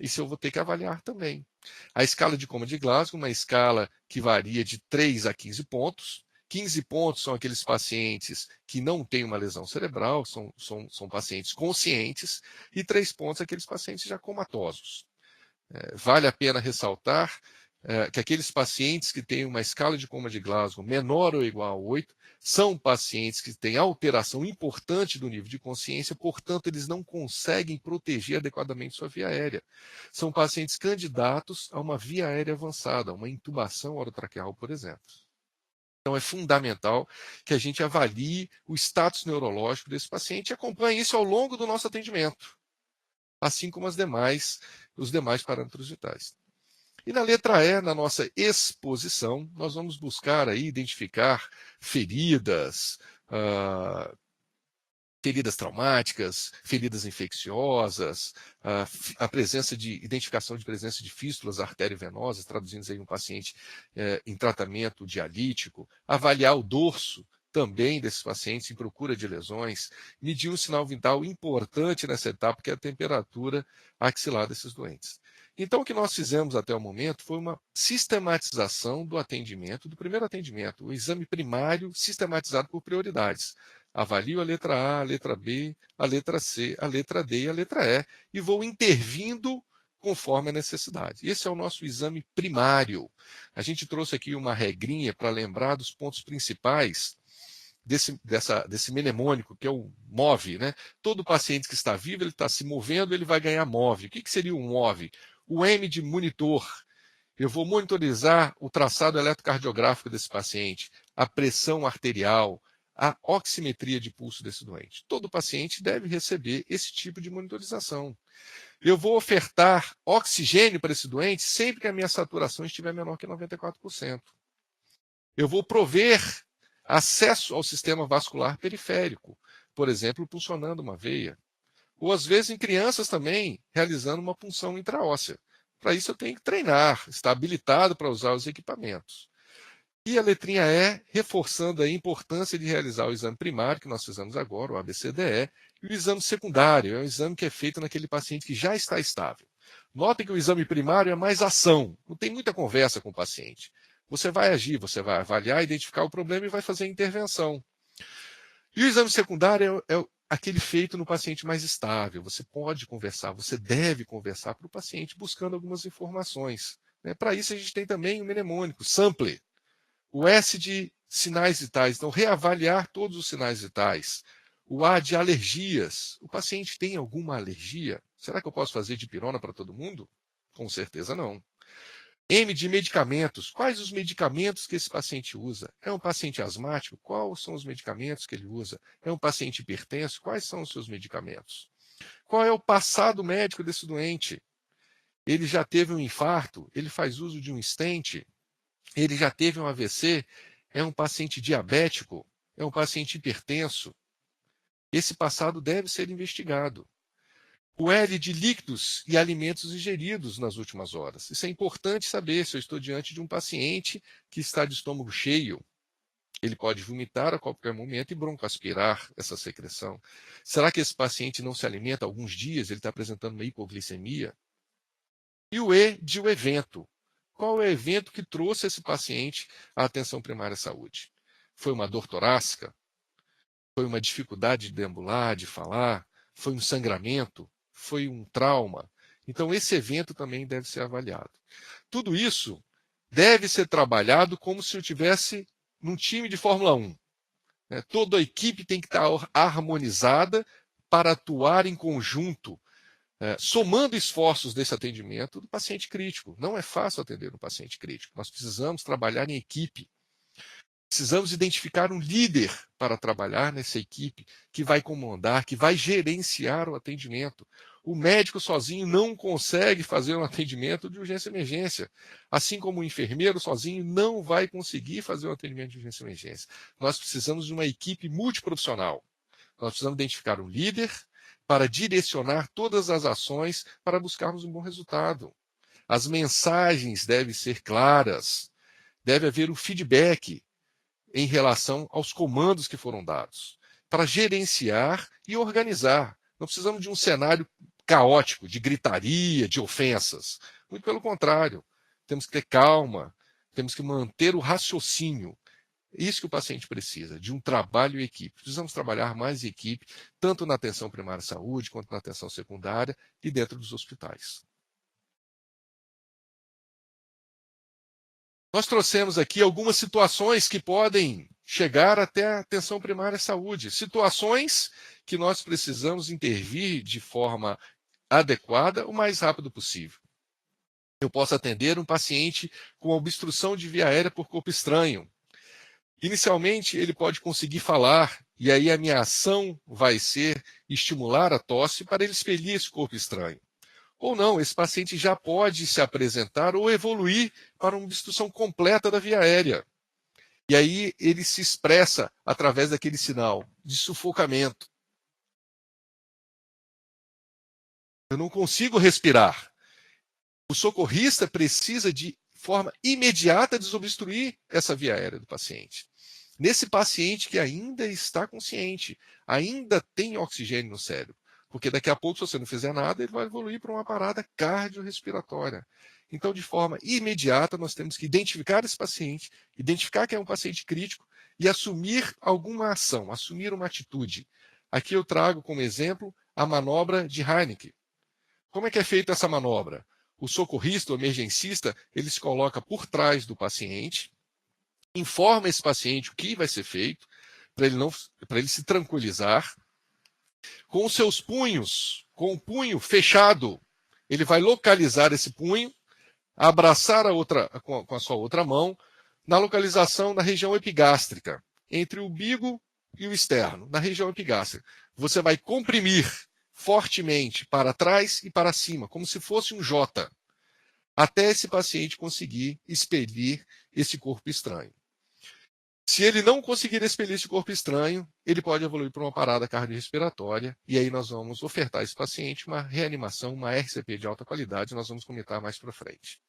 Isso eu vou ter que avaliar também. A escala de coma de Glasgow, uma escala que varia de 3 a 15 pontos. 15 pontos são aqueles pacientes que não têm uma lesão cerebral, são pacientes conscientes, e 3 pontos aqueles pacientes já comatosos. Vale a pena ressaltar que aqueles pacientes que têm uma escala de coma de Glasgow menor ou igual a 8 são pacientes que têm alteração importante do nível de consciência, portanto, eles não conseguem proteger adequadamente sua via aérea. São pacientes candidatos a uma via aérea avançada, uma intubação orotraqueal, por exemplo. Então, é fundamental que a gente avalie o status neurológico desse paciente e acompanhe isso ao longo do nosso atendimento, assim como os demais parâmetros vitais. E na letra E, na nossa exposição, nós vamos buscar aí identificar feridas, feridas traumáticas, feridas infecciosas, a presença de identificação de presença de fístulas arteriovenosas, traduzindo aí um paciente em tratamento dialítico, avaliar o dorso também desses pacientes em procura de lesões, medir um sinal vital importante nessa etapa, que é a temperatura axilar desses doentes. Então, o que nós fizemos até o momento foi uma sistematização do atendimento, do primeiro atendimento, o exame primário sistematizado por prioridades. Avalio a letra A, a letra B, a letra C, a letra D e a letra E, e vou intervindo conforme a necessidade. Esse é o nosso exame primário. A gente trouxe aqui uma regrinha para lembrar dos pontos principais desse mnemônico, que é o MOVE. Né? Todo paciente que está vivo, ele está se movendo, ele vai ganhar MOVE. O que seria um MOVE? O M de monitor. Eu vou monitorizar o traçado eletrocardiográfico desse paciente, a pressão arterial, a oximetria de pulso desse doente. Todo paciente deve receber esse tipo de monitorização. Eu vou ofertar oxigênio para esse doente sempre que a minha saturação estiver menor que 94%. Eu vou prover acesso ao sistema vascular periférico, por exemplo, puncionando uma veia. Ou, às vezes, em crianças também, realizando uma punção intraóssea. Para isso, eu tenho que treinar, estar habilitado para usar os equipamentos. E a letrinha E, reforçando a importância de realizar o exame primário, que nós fizemos agora, o ABCDE, e o exame secundário, é um exame que é feito naquele paciente que já está estável. Notem que o exame primário é mais ação, não tem muita conversa com o paciente. Você vai agir, você vai avaliar, identificar o problema e vai fazer a intervenção. E o exame secundário é aquele feito no paciente mais estável. Você pode conversar, você deve conversar para o paciente buscando algumas informações. Né? Para isso, a gente tem também o mnemônico, SAMPLE. O S de sinais vitais, então reavaliar todos os sinais vitais. O A de alergias. O paciente tem alguma alergia? Será que eu posso fazer dipirona para todo mundo? Com certeza não. M de medicamentos. Quais os medicamentos que esse paciente usa? É um paciente asmático? Quais são os medicamentos que ele usa? É um paciente hipertenso? Quais são os seus medicamentos? Qual é o passado médico desse doente? Ele já teve um infarto? Ele faz uso de um stent? Ele já teve um AVC? É um paciente diabético? É um paciente hipertenso? Esse passado deve ser investigado. O L de líquidos e alimentos ingeridos nas últimas horas. Isso é importante saber se eu estou diante de um paciente que está de estômago cheio. Ele pode vomitar a qualquer momento e broncoaspirar essa secreção. Será que esse paciente não se alimenta há alguns dias? Ele está apresentando uma hipoglicemia? E o E de o evento. Qual é o evento que trouxe esse paciente à atenção primária à saúde? Foi uma dor torácica? Foi uma dificuldade de deambular, de falar? Foi um sangramento? Foi um trauma? Então, esse evento também deve ser avaliado. Tudo isso deve ser trabalhado como se eu tivesse num time de Fórmula 1. Né? Toda a equipe tem que estar harmonizada para atuar em conjunto, somando esforços desse atendimento do paciente crítico. Não é fácil atender um paciente crítico. Nós precisamos trabalhar em equipe. Precisamos identificar um líder para trabalhar nessa equipe que vai comandar, que vai gerenciar o atendimento. O médico sozinho não consegue fazer um atendimento de urgência e emergência, assim como o enfermeiro sozinho não vai conseguir fazer um atendimento de urgência e emergência. Nós precisamos de uma equipe multiprofissional. Nós precisamos identificar um líder para direcionar todas as ações para buscarmos um bom resultado. As mensagens devem ser claras, deve haver um feedback em relação aos comandos que foram dados, para gerenciar e organizar. Não precisamos de um cenário caótico, de gritaria, de ofensas. Muito pelo contrário, temos que ter calma, temos que manter o raciocínio. Isso que o paciente precisa, de um trabalho em equipe. Precisamos trabalhar mais em equipe, tanto na atenção primária à saúde, quanto na atenção secundária e dentro dos hospitais. Nós trouxemos aqui algumas situações que podem chegar até a atenção primária à saúde. Situações que nós precisamos intervir de forma adequada o mais rápido possível. Eu posso atender um paciente com obstrução de via aérea por corpo estranho. Inicialmente, ele pode conseguir falar, e aí a minha ação vai ser estimular a tosse para ele expelir esse corpo estranho. Ou não, esse paciente já pode se apresentar ou evoluir para uma obstrução completa da via aérea. E aí ele se expressa através daquele sinal de sufocamento. Eu não consigo respirar. O socorrista precisa de forma imediata desobstruir essa via aérea do paciente. Nesse paciente que ainda está consciente, ainda tem oxigênio no cérebro, porque daqui a pouco, se você não fizer nada, ele vai evoluir para uma parada cardiorrespiratória. Então, de forma imediata, nós temos que identificar esse paciente, identificar que é um paciente crítico e assumir alguma ação, assumir uma atitude. Aqui eu trago como exemplo a manobra de Heineken. Como é que é feita essa manobra? O socorrista, o emergencista, ele se coloca por trás do paciente, informa esse paciente o que vai ser feito, para ele se tranquilizar. Com os seus punhos, com o punho fechado, ele vai localizar esse punho, abraçar com a sua outra mão, na localização da região epigástrica, entre o umbigo e o externo, na região epigástrica. Você vai comprimir fortemente para trás e para cima, como se fosse um J, até esse paciente conseguir expelir esse corpo estranho. Se ele não conseguir expelir esse corpo estranho, ele pode evoluir para uma parada cardiorrespiratória, e aí nós vamos ofertar a esse paciente uma reanimação, uma RCP de alta qualidade, nós vamos comentar mais para frente.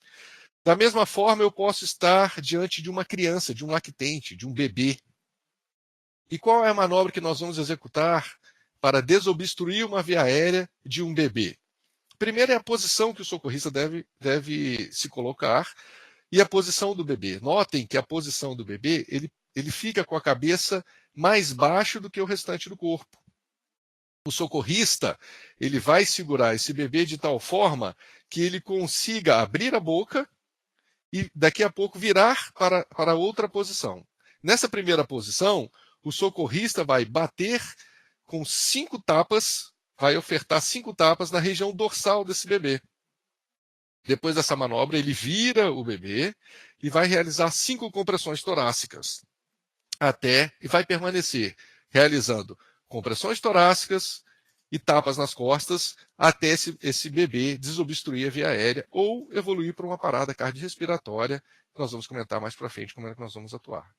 Da mesma forma, eu posso estar diante de uma criança, de um lactente, de um bebê. E qual é a manobra que nós vamos executar para desobstruir uma via aérea de um bebê? Primeiro é a posição que o socorrista deve se colocar e a posição do bebê. Notem que a posição do bebê, ele fica com a cabeça mais baixo do que o restante do corpo. O socorrista, ele vai segurar esse bebê de tal forma que ele consiga abrir a boca e daqui a pouco virar para outra posição. Nessa primeira posição, o socorrista vai bater com 5 tapas, vai ofertar 5 tapas na região dorsal desse bebê. Depois dessa manobra, ele vira o bebê e vai realizar 5 compressões torácicas. E vai permanecer realizando compressões torácicas e tapas nas costas até esse bebê desobstruir a via aérea ou evoluir para uma parada cardiorrespiratória, que nós vamos comentar mais para frente como é que nós vamos atuar.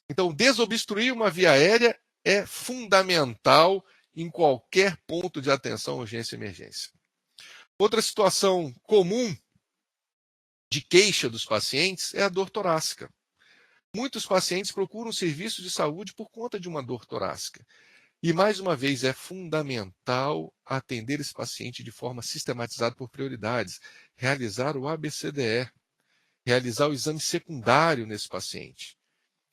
Então, desobstruir uma via aérea é fundamental em qualquer ponto de atenção, urgência e emergência. Outra situação comum de queixa dos pacientes é a dor torácica. Muitos pacientes procuram serviços de saúde por conta de uma dor torácica. E, mais uma vez, é fundamental atender esse paciente de forma sistematizada por prioridades, realizar o ABCDE, realizar o exame secundário nesse paciente.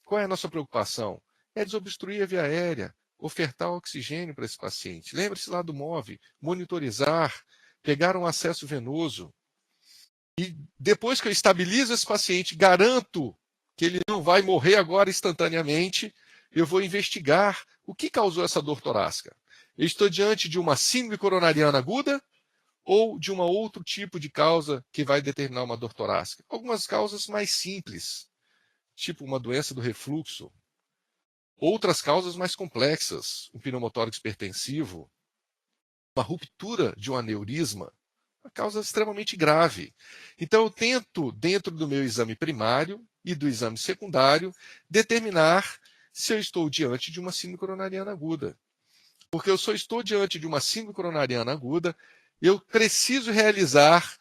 Qual é a nossa preocupação? É desobstruir a via aérea, ofertar oxigênio para esse paciente. Lembre-se lá do MOVE, monitorizar, pegar um acesso venoso. E depois que eu estabilizo esse paciente, garanto que ele não vai morrer agora instantaneamente, eu vou investigar o que causou essa dor torácica. Eu estou diante de uma síndrome coronariana aguda ou de um outro tipo de causa que vai determinar uma dor torácica? Algumas causas mais simples, tipo uma doença do refluxo. Outras causas mais complexas, um pneumotórax hipertensivo, uma ruptura de um aneurisma, uma causa extremamente grave. Então, eu tento, dentro do meu exame primário e do exame secundário, determinar se eu estou diante de uma síndrome coronariana aguda. Porque eu só estou diante de uma síndrome coronariana aguda, eu preciso realizar,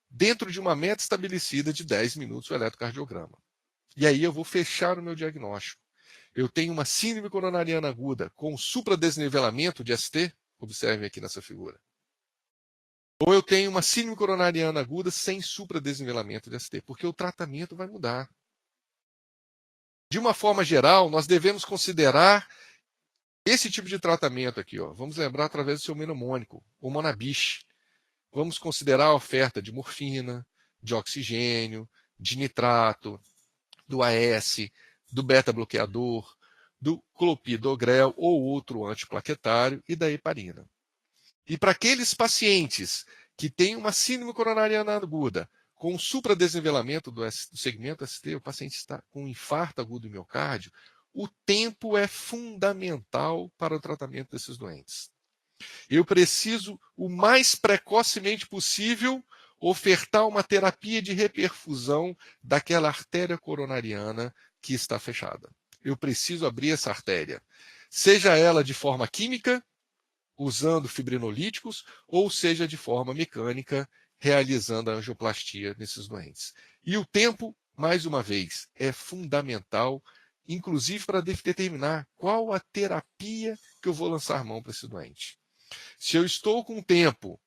dentro de uma meta estabelecida de 10 minutos, o eletrocardiograma. E aí eu vou fechar o meu diagnóstico. Eu tenho uma síndrome coronariana aguda com supradesnivelamento de ST, observem aqui nessa figura. Ou eu tenho uma síndrome coronariana aguda sem supradesnivelamento de ST, porque o tratamento vai mudar. De uma forma geral, nós devemos considerar esse tipo de tratamento aqui. Vamos lembrar através do seu mnemônico, o Monabich. Vamos considerar a oferta de morfina, de oxigênio, de nitrato, do AS, do beta-bloqueador, do clopidogrel ou outro antiplaquetário e da heparina. E para aqueles pacientes que têm uma síndrome coronariana aguda, com supradesnivelamento do segmento ST, o paciente está com um infarto agudo do miocárdio, o tempo é fundamental para o tratamento desses doentes. Eu preciso, o mais precocemente possível, ofertar uma terapia de reperfusão daquela artéria coronariana que está fechada. Eu preciso abrir essa artéria, seja ela de forma química, usando fibrinolíticos, ou seja, de forma mecânica, realizando a angioplastia nesses doentes. E o tempo, mais uma vez, é fundamental, inclusive para determinar qual a terapia que eu vou lançar mão para esse doente. Se eu estou com tempo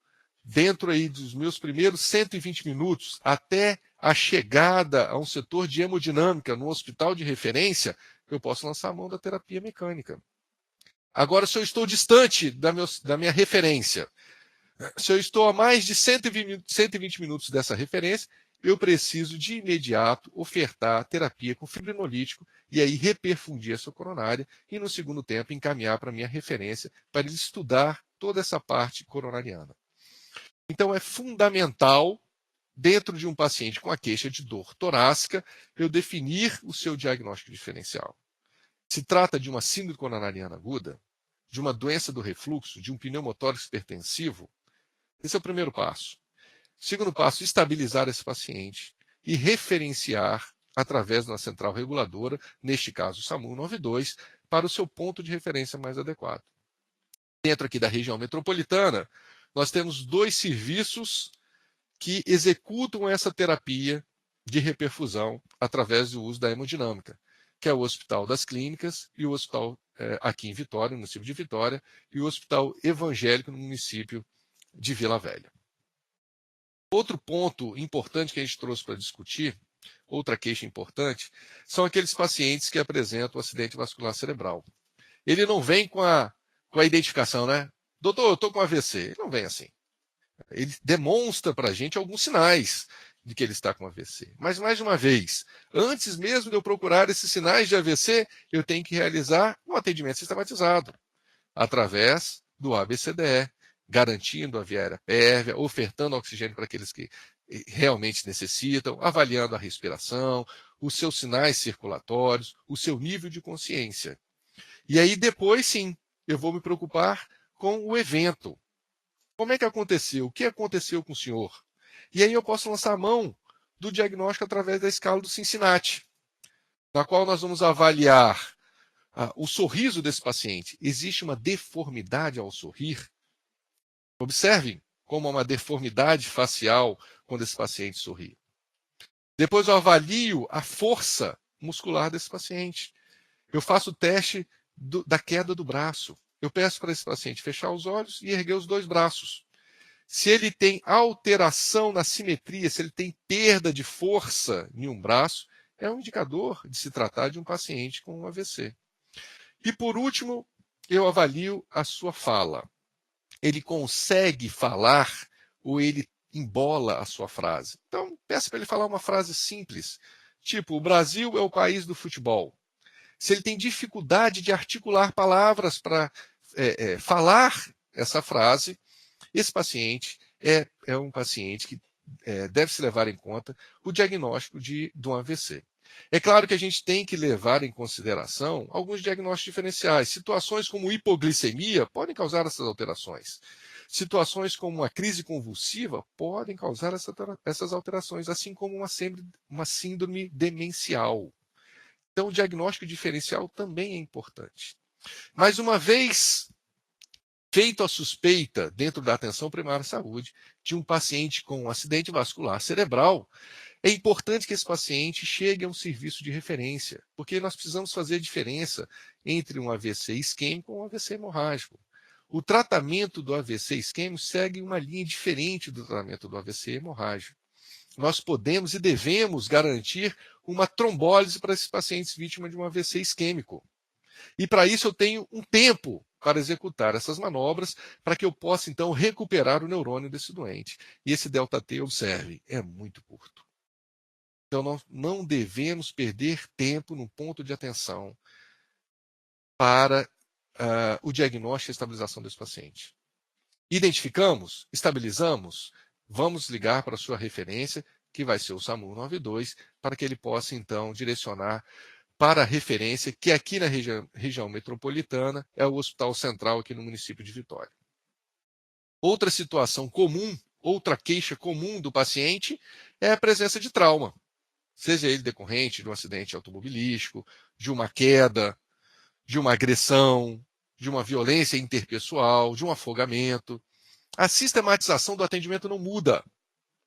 dentro aí dos meus primeiros 120 minutos até a chegada a um setor de hemodinâmica no hospital de referência, eu posso lançar a mão da terapia mecânica. Agora, se eu estou distante da minha referência, se eu estou a mais de 120 minutos dessa referência, eu preciso de imediato ofertar terapia com fibrinolítico e aí reperfundir essa coronária e, no segundo tempo, encaminhar para a minha referência para ele estudar toda essa parte coronariana. Então, é fundamental, dentro de um paciente com a queixa de dor torácica, eu definir o seu diagnóstico diferencial. Se trata de uma síndrome coronariana aguda, de uma doença do refluxo, de um pneumotórax hipertensivo, esse é o primeiro passo. Segundo passo, estabilizar esse paciente e referenciar através de uma central reguladora, neste caso o SAMU 92, para o seu ponto de referência mais adequado. Dentro aqui da região metropolitana, nós temos 2 serviços que executam essa terapia de reperfusão através do uso da hemodinâmica, que é o Hospital das Clínicas e o Hospital aqui em Vitória, no município de Vitória, e o Hospital Evangélico no município de Vila Velha. Outro ponto importante que a gente trouxe para discutir, outra queixa importante, são aqueles pacientes que apresentam acidente vascular cerebral. Ele não vem com a identificação, né? Doutor, eu estou com AVC. Ele não vem assim. Ele demonstra para a gente alguns sinais de que ele está com AVC. Mas, mais uma vez, antes mesmo de eu procurar esses sinais de AVC, eu tenho que realizar um atendimento sistematizado, através do ABCDE, garantindo a via aérea pérvia, ofertando oxigênio para aqueles que realmente necessitam, avaliando a respiração, os seus sinais circulatórios, o seu nível de consciência. E aí, depois, sim, eu vou me preocupar com o evento. Como é que aconteceu? O que aconteceu com o senhor? E aí eu posso lançar a mão do diagnóstico através da escala do Cincinnati, na qual nós vamos avaliar o sorriso desse paciente. Existe uma deformidade ao sorrir? Observem como há uma deformidade facial quando esse paciente sorri. Depois eu avalio a força muscular desse paciente. Eu faço o teste da queda do braço. Eu peço para esse paciente fechar os olhos e erguer os 2 braços. Se ele tem alteração na simetria, se ele tem perda de força em um braço, é um indicador de se tratar de um paciente com um AVC. E por último, eu avalio a sua fala. Ele consegue falar ou ele embola a sua frase? Então, peço para ele falar uma frase simples, tipo, o Brasil é o país do futebol. Se ele tem dificuldade de articular palavras para falar essa frase, esse paciente é um paciente que deve se levar em conta o diagnóstico de um AVC. É claro que a gente tem que levar em consideração alguns diagnósticos diferenciais. Situações como hipoglicemia podem causar essas alterações. Situações como uma crise convulsiva podem causar essas alterações, assim como uma síndrome demencial. Então, o diagnóstico diferencial também é importante. Mais uma vez, feito a suspeita dentro da atenção primária à saúde de um paciente com um acidente vascular cerebral, é importante que esse paciente chegue a um serviço de referência, porque nós precisamos fazer a diferença entre um AVC isquêmico e um AVC hemorrágico. O tratamento do AVC isquêmico segue uma linha diferente do tratamento do AVC hemorrágico. Nós podemos e devemos garantir uma trombólise para esses pacientes vítimas de um AVC isquêmico. E para isso eu tenho um tempo para executar essas manobras, para que eu possa, então, recuperar o neurônio desse doente. E esse ΔT, observe, é muito curto. Então, nós não devemos perder tempo no ponto de atenção para o diagnóstico e a estabilização desse paciente. Identificamos, estabilizamos, vamos ligar para a sua referência, que vai ser o SAMU 92, para que ele possa, então, direcionar para a referência, que aqui na região metropolitana é o Hospital Central, aqui no município de Vitória. Outra situação comum, outra queixa comum do paciente é a presença de trauma, seja ele decorrente de um acidente automobilístico, de uma queda, de uma agressão, de uma violência interpessoal, de um afogamento. A sistematização do atendimento não muda.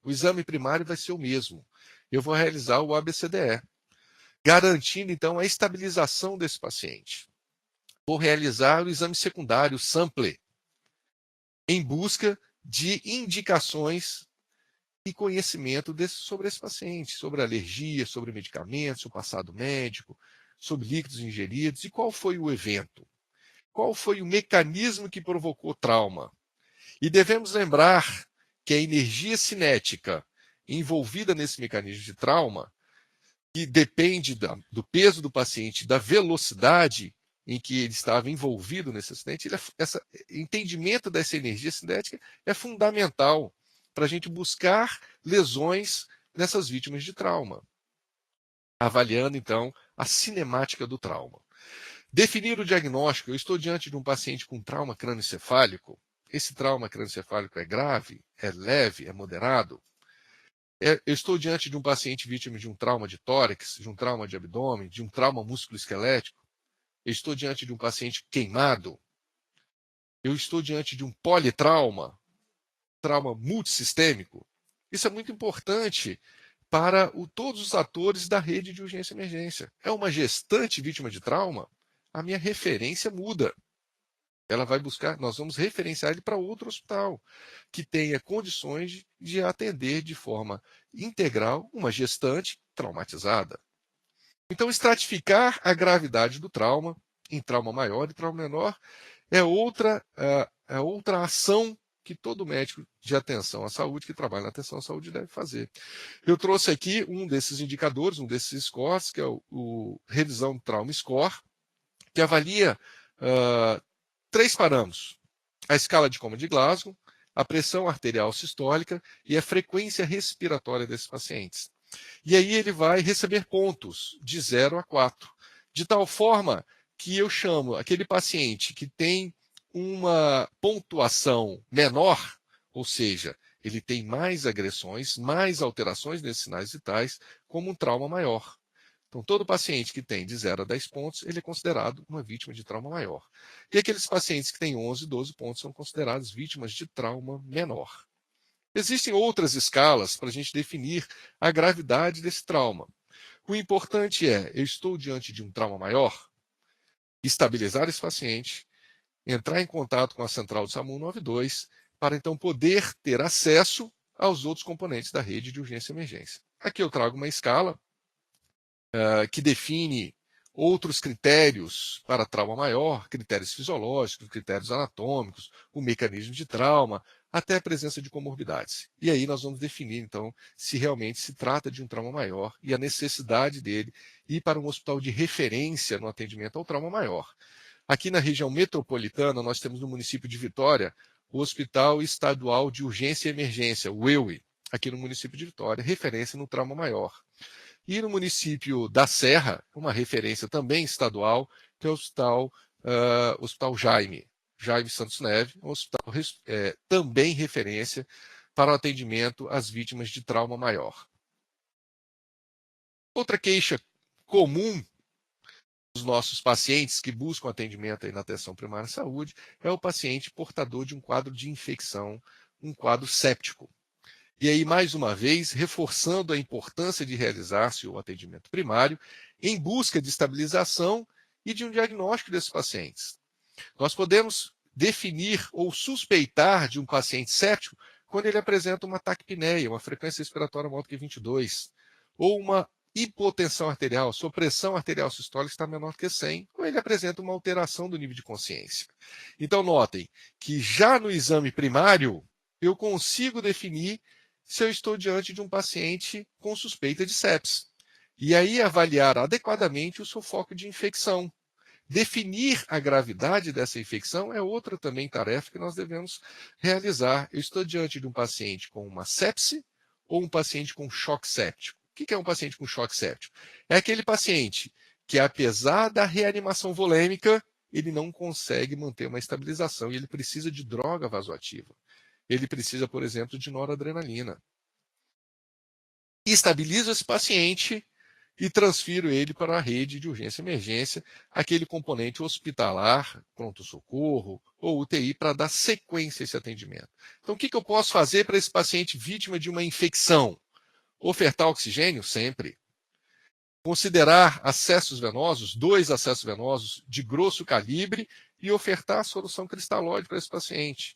O exame primário vai ser o mesmo. Eu vou realizar o ABCDE, garantindo, então, a estabilização desse paciente. Vou realizar o exame secundário, o sample, em busca de indicações e conhecimento sobre esse paciente, sobre alergia, sobre medicamentos, seu passado médico, sobre líquidos ingeridos e qual foi o evento. Qual foi o mecanismo que provocou trauma? E devemos lembrar que a energia cinética envolvida nesse mecanismo de trauma, que depende do peso do paciente, da velocidade em que ele estava envolvido nesse acidente, esse entendimento dessa energia cinética é fundamental para a gente buscar lesões nessas vítimas de trauma, avaliando então a cinemática do trauma. Definir o diagnóstico. Eu estou diante de um paciente com trauma crânioencefálico. Esse trauma crânioencefálico é grave, é leve, é moderado? Eu estou diante de um paciente vítima de um trauma de tórax, de um trauma de abdômen, de um trauma musculoesquelético? Eu estou diante de um paciente queimado? Eu estou diante de um politrauma, trauma multissistêmico? Isso é muito importante para todos os atores da rede de urgência e emergência. É uma gestante vítima de trauma? A minha referência muda. Ela vai buscar, nós vamos referenciar ele para outro hospital que tenha condições de atender de forma integral uma gestante traumatizada. Então, estratificar a gravidade do trauma em trauma maior e trauma menor é outra ação que todo médico de atenção à saúde, que trabalha na atenção à saúde, deve fazer. Eu trouxe aqui um desses indicadores, um desses scores, que é o Revisão do Trauma Score, que avalia 3 parâmetros: a escala de coma de Glasgow, a pressão arterial sistólica e a frequência respiratória desses pacientes. E aí ele vai receber pontos de 0 a 4, de tal forma que eu chamo aquele paciente que tem uma pontuação menor, ou seja, ele tem mais agressões, mais alterações nesses sinais vitais, como um trauma maior. Então, todo paciente que tem de 0 a 10 pontos, ele é considerado uma vítima de trauma maior. E aqueles pacientes que têm 11, 12 pontos são considerados vítimas de trauma menor. Existem outras escalas para a gente definir a gravidade desse trauma. O importante é, eu estou diante de um trauma maior, estabilizar esse paciente, entrar em contato com a central do SAMU 92, para então poder ter acesso aos outros componentes da rede de urgência e emergência. Aqui eu trago uma escala que define outros critérios para trauma maior, critérios fisiológicos, critérios anatômicos, o mecanismo de trauma, até a presença de comorbidades. E aí nós vamos definir, então, se realmente se trata de um trauma maior e a necessidade dele ir para um hospital de referência no atendimento ao trauma maior. Aqui na região metropolitana, nós temos no município de Vitória o Hospital Estadual de Urgência e Emergência, o EUE, aqui no município de Vitória, referência no trauma maior. E no município da Serra, uma referência também estadual, que é o Hospital Jaime Santos Neves, um hospital também referência para o atendimento às vítimas de trauma maior. Outra queixa comum dos nossos pacientes que buscam atendimento aí na atenção primária à saúde é o paciente portador de um quadro de infecção, um quadro séptico. E aí, mais uma vez, reforçando a importância de realizar-se o atendimento primário em busca de estabilização e de um diagnóstico desses pacientes. Nós podemos definir ou suspeitar de um paciente séptico quando ele apresenta uma taquipneia, uma frequência respiratória maior do que 22, ou uma hipotensão arterial, sua pressão arterial sistólica está menor que 100, ou ele apresenta uma alteração do nível de consciência. Então, notem que já no exame primário, eu consigo definir se eu estou diante de um paciente com suspeita de sepsis. E aí avaliar adequadamente o seu foco de infecção. Definir a gravidade dessa infecção é outra também tarefa que nós devemos realizar. Eu estou diante de um paciente com uma sepse ou um paciente com choque séptico. O que é um paciente com choque séptico? É aquele paciente que, apesar da reanimação volêmica, ele não consegue manter uma estabilização e ele precisa de droga vasoativa. Ele precisa, por exemplo, de noradrenalina. Estabilizo esse paciente, e transfiro ele para a rede de urgência e emergência, aquele componente hospitalar, pronto-socorro ou UTI, para dar sequência a esse atendimento. Então, o que eu posso fazer para esse paciente vítima de uma infecção? Ofertar oxigênio? Sempre. Considerar acessos venosos, 2 acessos venosos de grosso calibre, e ofertar a solução cristalóide para esse paciente.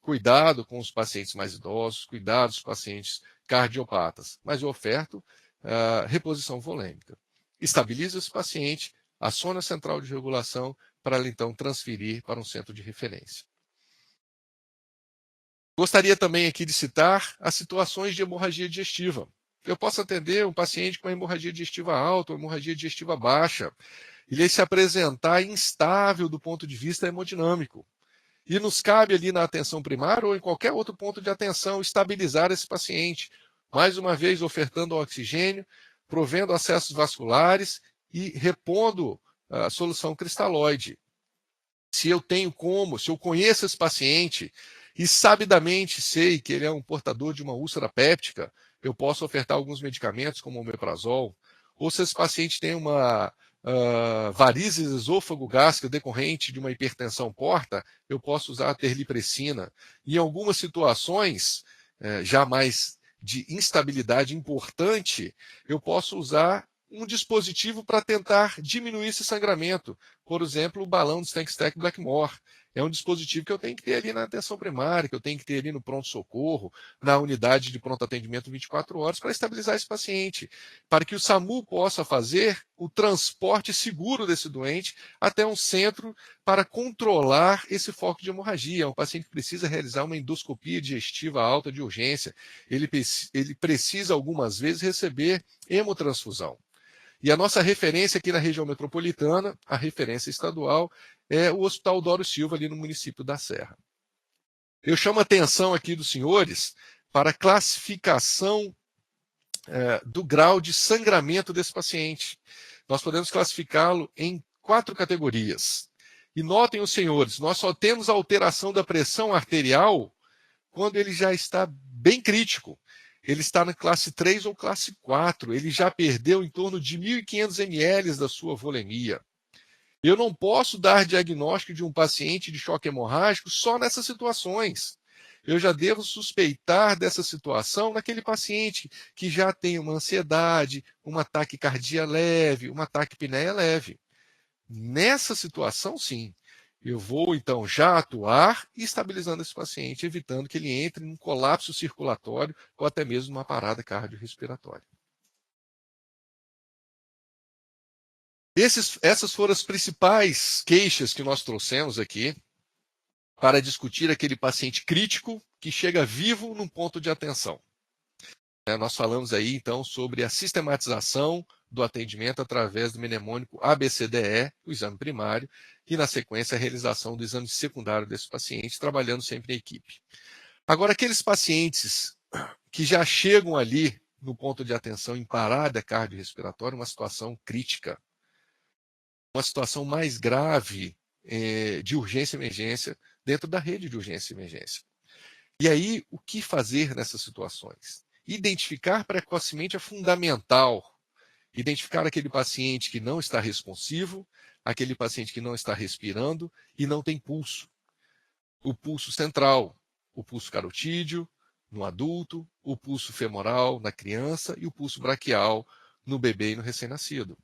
Cuidado com os pacientes mais idosos, cuidado com os pacientes cardiopatas, mas eu oferto reposição volêmica. Estabiliza esse paciente, aciona a central de regulação para ele então transferir para um centro de referência. Gostaria também aqui de citar as situações de hemorragia digestiva. Eu posso atender um paciente com hemorragia digestiva alta ou hemorragia digestiva baixa, ele se apresentar instável do ponto de vista hemodinâmico. E nos cabe ali na atenção primária ou em qualquer outro ponto de atenção estabilizar esse paciente, mais uma vez ofertando oxigênio, provendo acessos vasculares e repondo a solução cristalóide. Se eu conheço esse paciente e sabidamente sei que ele é um portador de uma úlcera péptica, eu posso ofertar alguns medicamentos como o omeprazol, ou se esse paciente tem uma varizes esôfago-gástrica decorrente de uma hipertensão porta, eu posso usar a terlipressina. Em algumas situações, já mais de instabilidade importante, eu posso usar um dispositivo para tentar diminuir esse sangramento. Por exemplo, o balão de Stank-Stack Blackmore. É um dispositivo que eu tenho que ter ali na atenção primária, que eu tenho que ter ali no pronto-socorro, na unidade de pronto atendimento 24 horas, para estabilizar esse paciente, para que o SAMU possa fazer o transporte seguro desse doente até um centro para controlar esse foco de hemorragia. É um paciente que precisa realizar uma endoscopia digestiva alta de urgência. Ele precisa, algumas vezes, receber hemotransfusão. E a nossa referência aqui na região metropolitana, a referência estadual, é o Hospital Doro Silva, ali no município da Serra. Eu chamo a atenção aqui dos senhores para a classificação do grau de sangramento desse paciente. Nós podemos classificá-lo em 4 categorias. E notem os senhores, nós só temos a alteração da pressão arterial quando ele já está bem crítico. Ele está na classe 3 ou classe 4, ele já perdeu em torno de 1.500 ml da sua volemia. Eu não posso dar diagnóstico de um paciente de choque hemorrágico só nessas situações. Eu já devo suspeitar dessa situação naquele paciente que já tem uma ansiedade, uma taquicardia leve, uma taquipneia leve. Nessa situação, sim, eu vou, então, já atuar estabilizando esse paciente, evitando que ele entre num colapso circulatório ou até mesmo uma parada cardiorrespiratória. Essas foram as principais queixas que nós trouxemos aqui para discutir aquele paciente crítico que chega vivo num ponto de atenção. Nós falamos aí, então, sobre a sistematização do atendimento através do mnemônico ABCDE, o exame primário, e, na sequência, a realização do exame secundário desse paciente, trabalhando sempre em equipe. Agora, aqueles pacientes que já chegam ali no ponto de atenção em parada cardiorrespiratória, uma situação crítica, uma situação mais grave de urgência e emergência dentro da rede de urgência e emergência. E aí, o que fazer nessas situações? Identificar precocemente é fundamental. Identificar aquele paciente que não está responsivo, aquele paciente que não está respirando e não tem pulso. O pulso central, o pulso carotídeo no adulto, o pulso femoral na criança e o pulso braquial no bebê e no recém-nascido.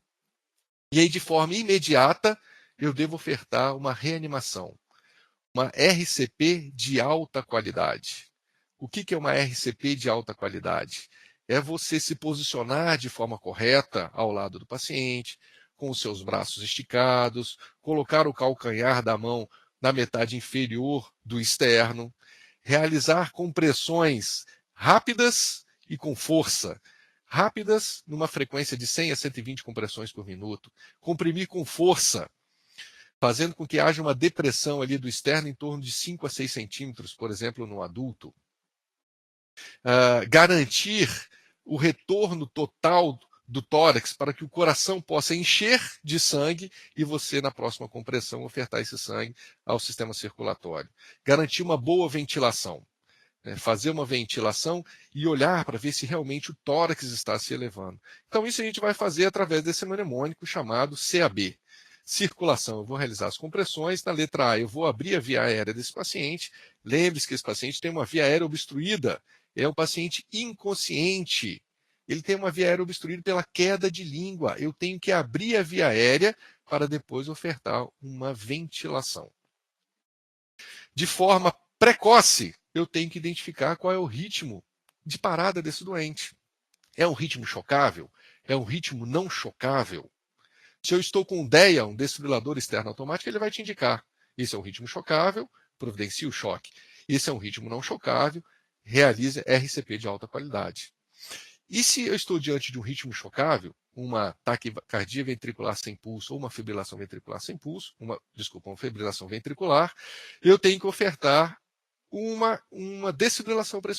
E aí, de forma imediata, eu devo ofertar uma reanimação, uma RCP de alta qualidade. O que é uma RCP de alta qualidade? É você se posicionar de forma correta ao lado do paciente, com os seus braços esticados, colocar o calcanhar da mão na metade inferior do externo, realizar compressões rápidas e com força. Rápidas, numa frequência de 100 a 120 compressões por minuto. Comprimir com força, fazendo com que haja uma depressão ali do externo em torno de 5 a 6 centímetros, por exemplo, no adulto. Garantir o retorno total do tórax para que o coração possa encher de sangue e você, na próxima compressão, ofertar esse sangue ao sistema circulatório. Garantir uma boa ventilação. fazer uma ventilação e olhar para ver se realmente o tórax está se elevando. Então, isso a gente vai fazer através desse mnemônico chamado CAB. Circulação, eu vou realizar as compressões. Na letra A, eu vou abrir a via aérea desse paciente. Lembre-se que esse paciente tem uma via aérea obstruída. É um paciente inconsciente. Ele tem uma via aérea obstruída pela queda de língua. Eu tenho que abrir a via aérea para depois ofertar uma ventilação. De forma precoce, eu tenho que identificar qual é o ritmo de parada desse doente. É um ritmo chocável? É um ritmo não chocável? Se eu estou com um DEA, um desfibrilador externo automático, ele vai te indicar. Esse é um ritmo chocável, providencie o choque. Esse é um ritmo não chocável, realize RCP de alta qualidade. E se eu estou diante de um ritmo chocável, uma taquicardia ventricular sem pulso ou uma fibrilação ventricular sem pulso, uma fibrilação ventricular, eu tenho que ofertar uma desfibrilação para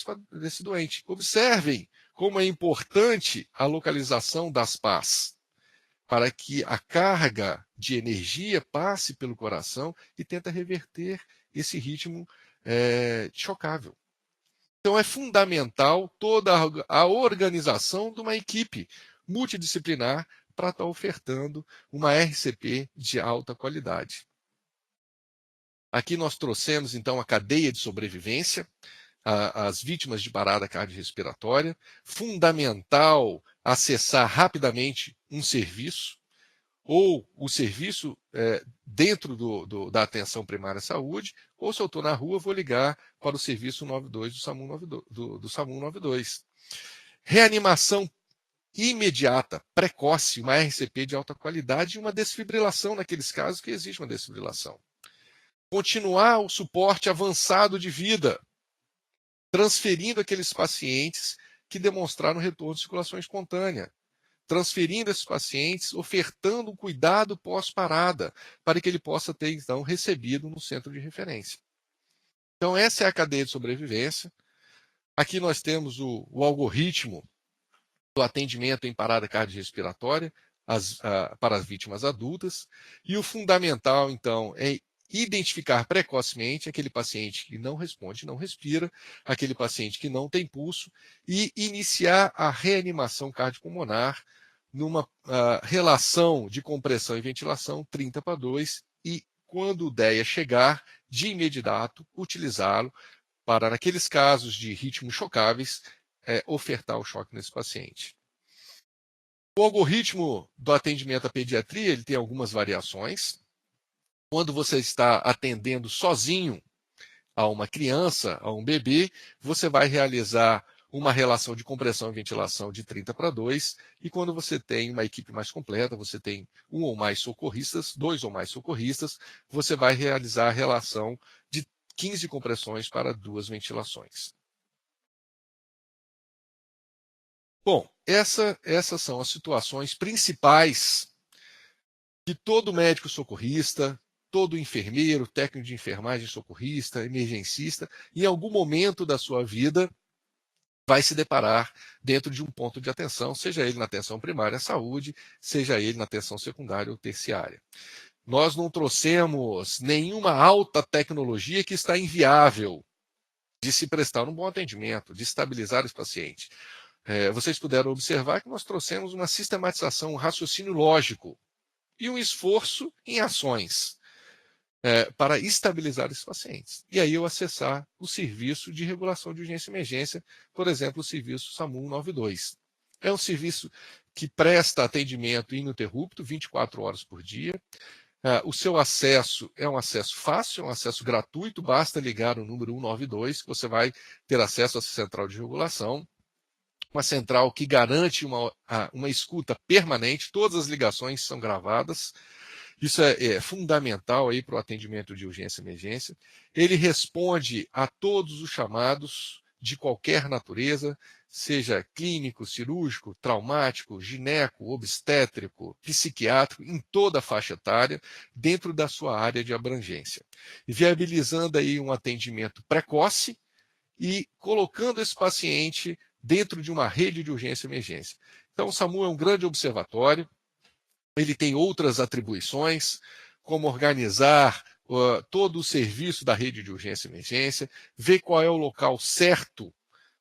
esse doente. Observem como é importante a localização das pás, para que a carga de energia passe pelo coração e tenta reverter esse ritmo chocável. Então é fundamental toda a organização de uma equipe multidisciplinar para estar ofertando uma RCP de alta qualidade. Aqui nós trouxemos então a cadeia de sobrevivência, as vítimas de parada cardiorrespiratória. Fundamental acessar rapidamente um serviço, ou o serviço dentro da atenção primária à saúde, ou se eu estou na rua, vou ligar para o serviço 92 do SAMU 92. Reanimação imediata, precoce, uma RCP de alta qualidade e uma desfibrilação naqueles casos que existe uma desfibrilação. Continuar o suporte avançado de vida, transferindo aqueles pacientes que demonstraram retorno de circulação espontânea, transferindo esses pacientes, ofertando um cuidado pós-parada, para que ele possa ter, então, recebido no centro de referência. Então, essa é a cadeia de sobrevivência. Aqui nós temos o algoritmo do atendimento em parada cardiorrespiratória para as vítimas adultas. E o fundamental, então, é identificar precocemente aquele paciente que não responde, não respira, aquele paciente que não tem pulso, e iniciar a reanimação cardiopulmonar numa relação de compressão e ventilação 30:2, e quando o DEA chegar, de imediato, utilizá-lo para, naqueles casos de ritmos chocáveis, ofertar o choque nesse paciente. O algoritmo do atendimento à pediatria ele tem algumas variações. Quando você está atendendo sozinho a uma criança, a um bebê, você vai realizar uma relação de compressão e ventilação de 30:2, e quando você tem uma equipe mais completa, você tem um ou mais socorristas, 2 ou mais socorristas, você vai realizar a relação de 15 compressões para 2 ventilações. Bom, essas são as situações principais que todo médico socorrista, todo enfermeiro, técnico de enfermagem socorrista, emergencista, em algum momento da sua vida, vai se deparar dentro de um ponto de atenção, seja ele na atenção primária à saúde, seja ele na atenção secundária ou terciária. Nós não trouxemos nenhuma alta tecnologia que está inviável de se prestar um bom atendimento, de estabilizar esse paciente. Vocês puderam observar que nós trouxemos uma sistematização, um raciocínio lógico e um esforço em ações para estabilizar esses pacientes. E aí eu acessar o serviço de regulação de urgência e emergência, por exemplo, o serviço SAMU 92. É um serviço que presta atendimento ininterrupto, 24 horas por dia. O seu acesso é um acesso fácil, é um acesso gratuito, basta ligar o número 192, que você vai ter acesso à central de regulação. Uma central que garante uma escuta permanente, todas as ligações são gravadas. Isso é fundamental para o atendimento de urgência e emergência. Ele responde a todos os chamados de qualquer natureza, seja clínico, cirúrgico, traumático, gineco, obstétrico, psiquiátrico, em toda a faixa etária, dentro da sua área de abrangência, viabilizando aí um atendimento precoce e colocando esse paciente dentro de uma rede de urgência e emergência. Então, o SAMU é um grande observatório. Ele tem outras atribuições, como organizar todo o serviço da rede de urgência e emergência, ver qual é o local certo,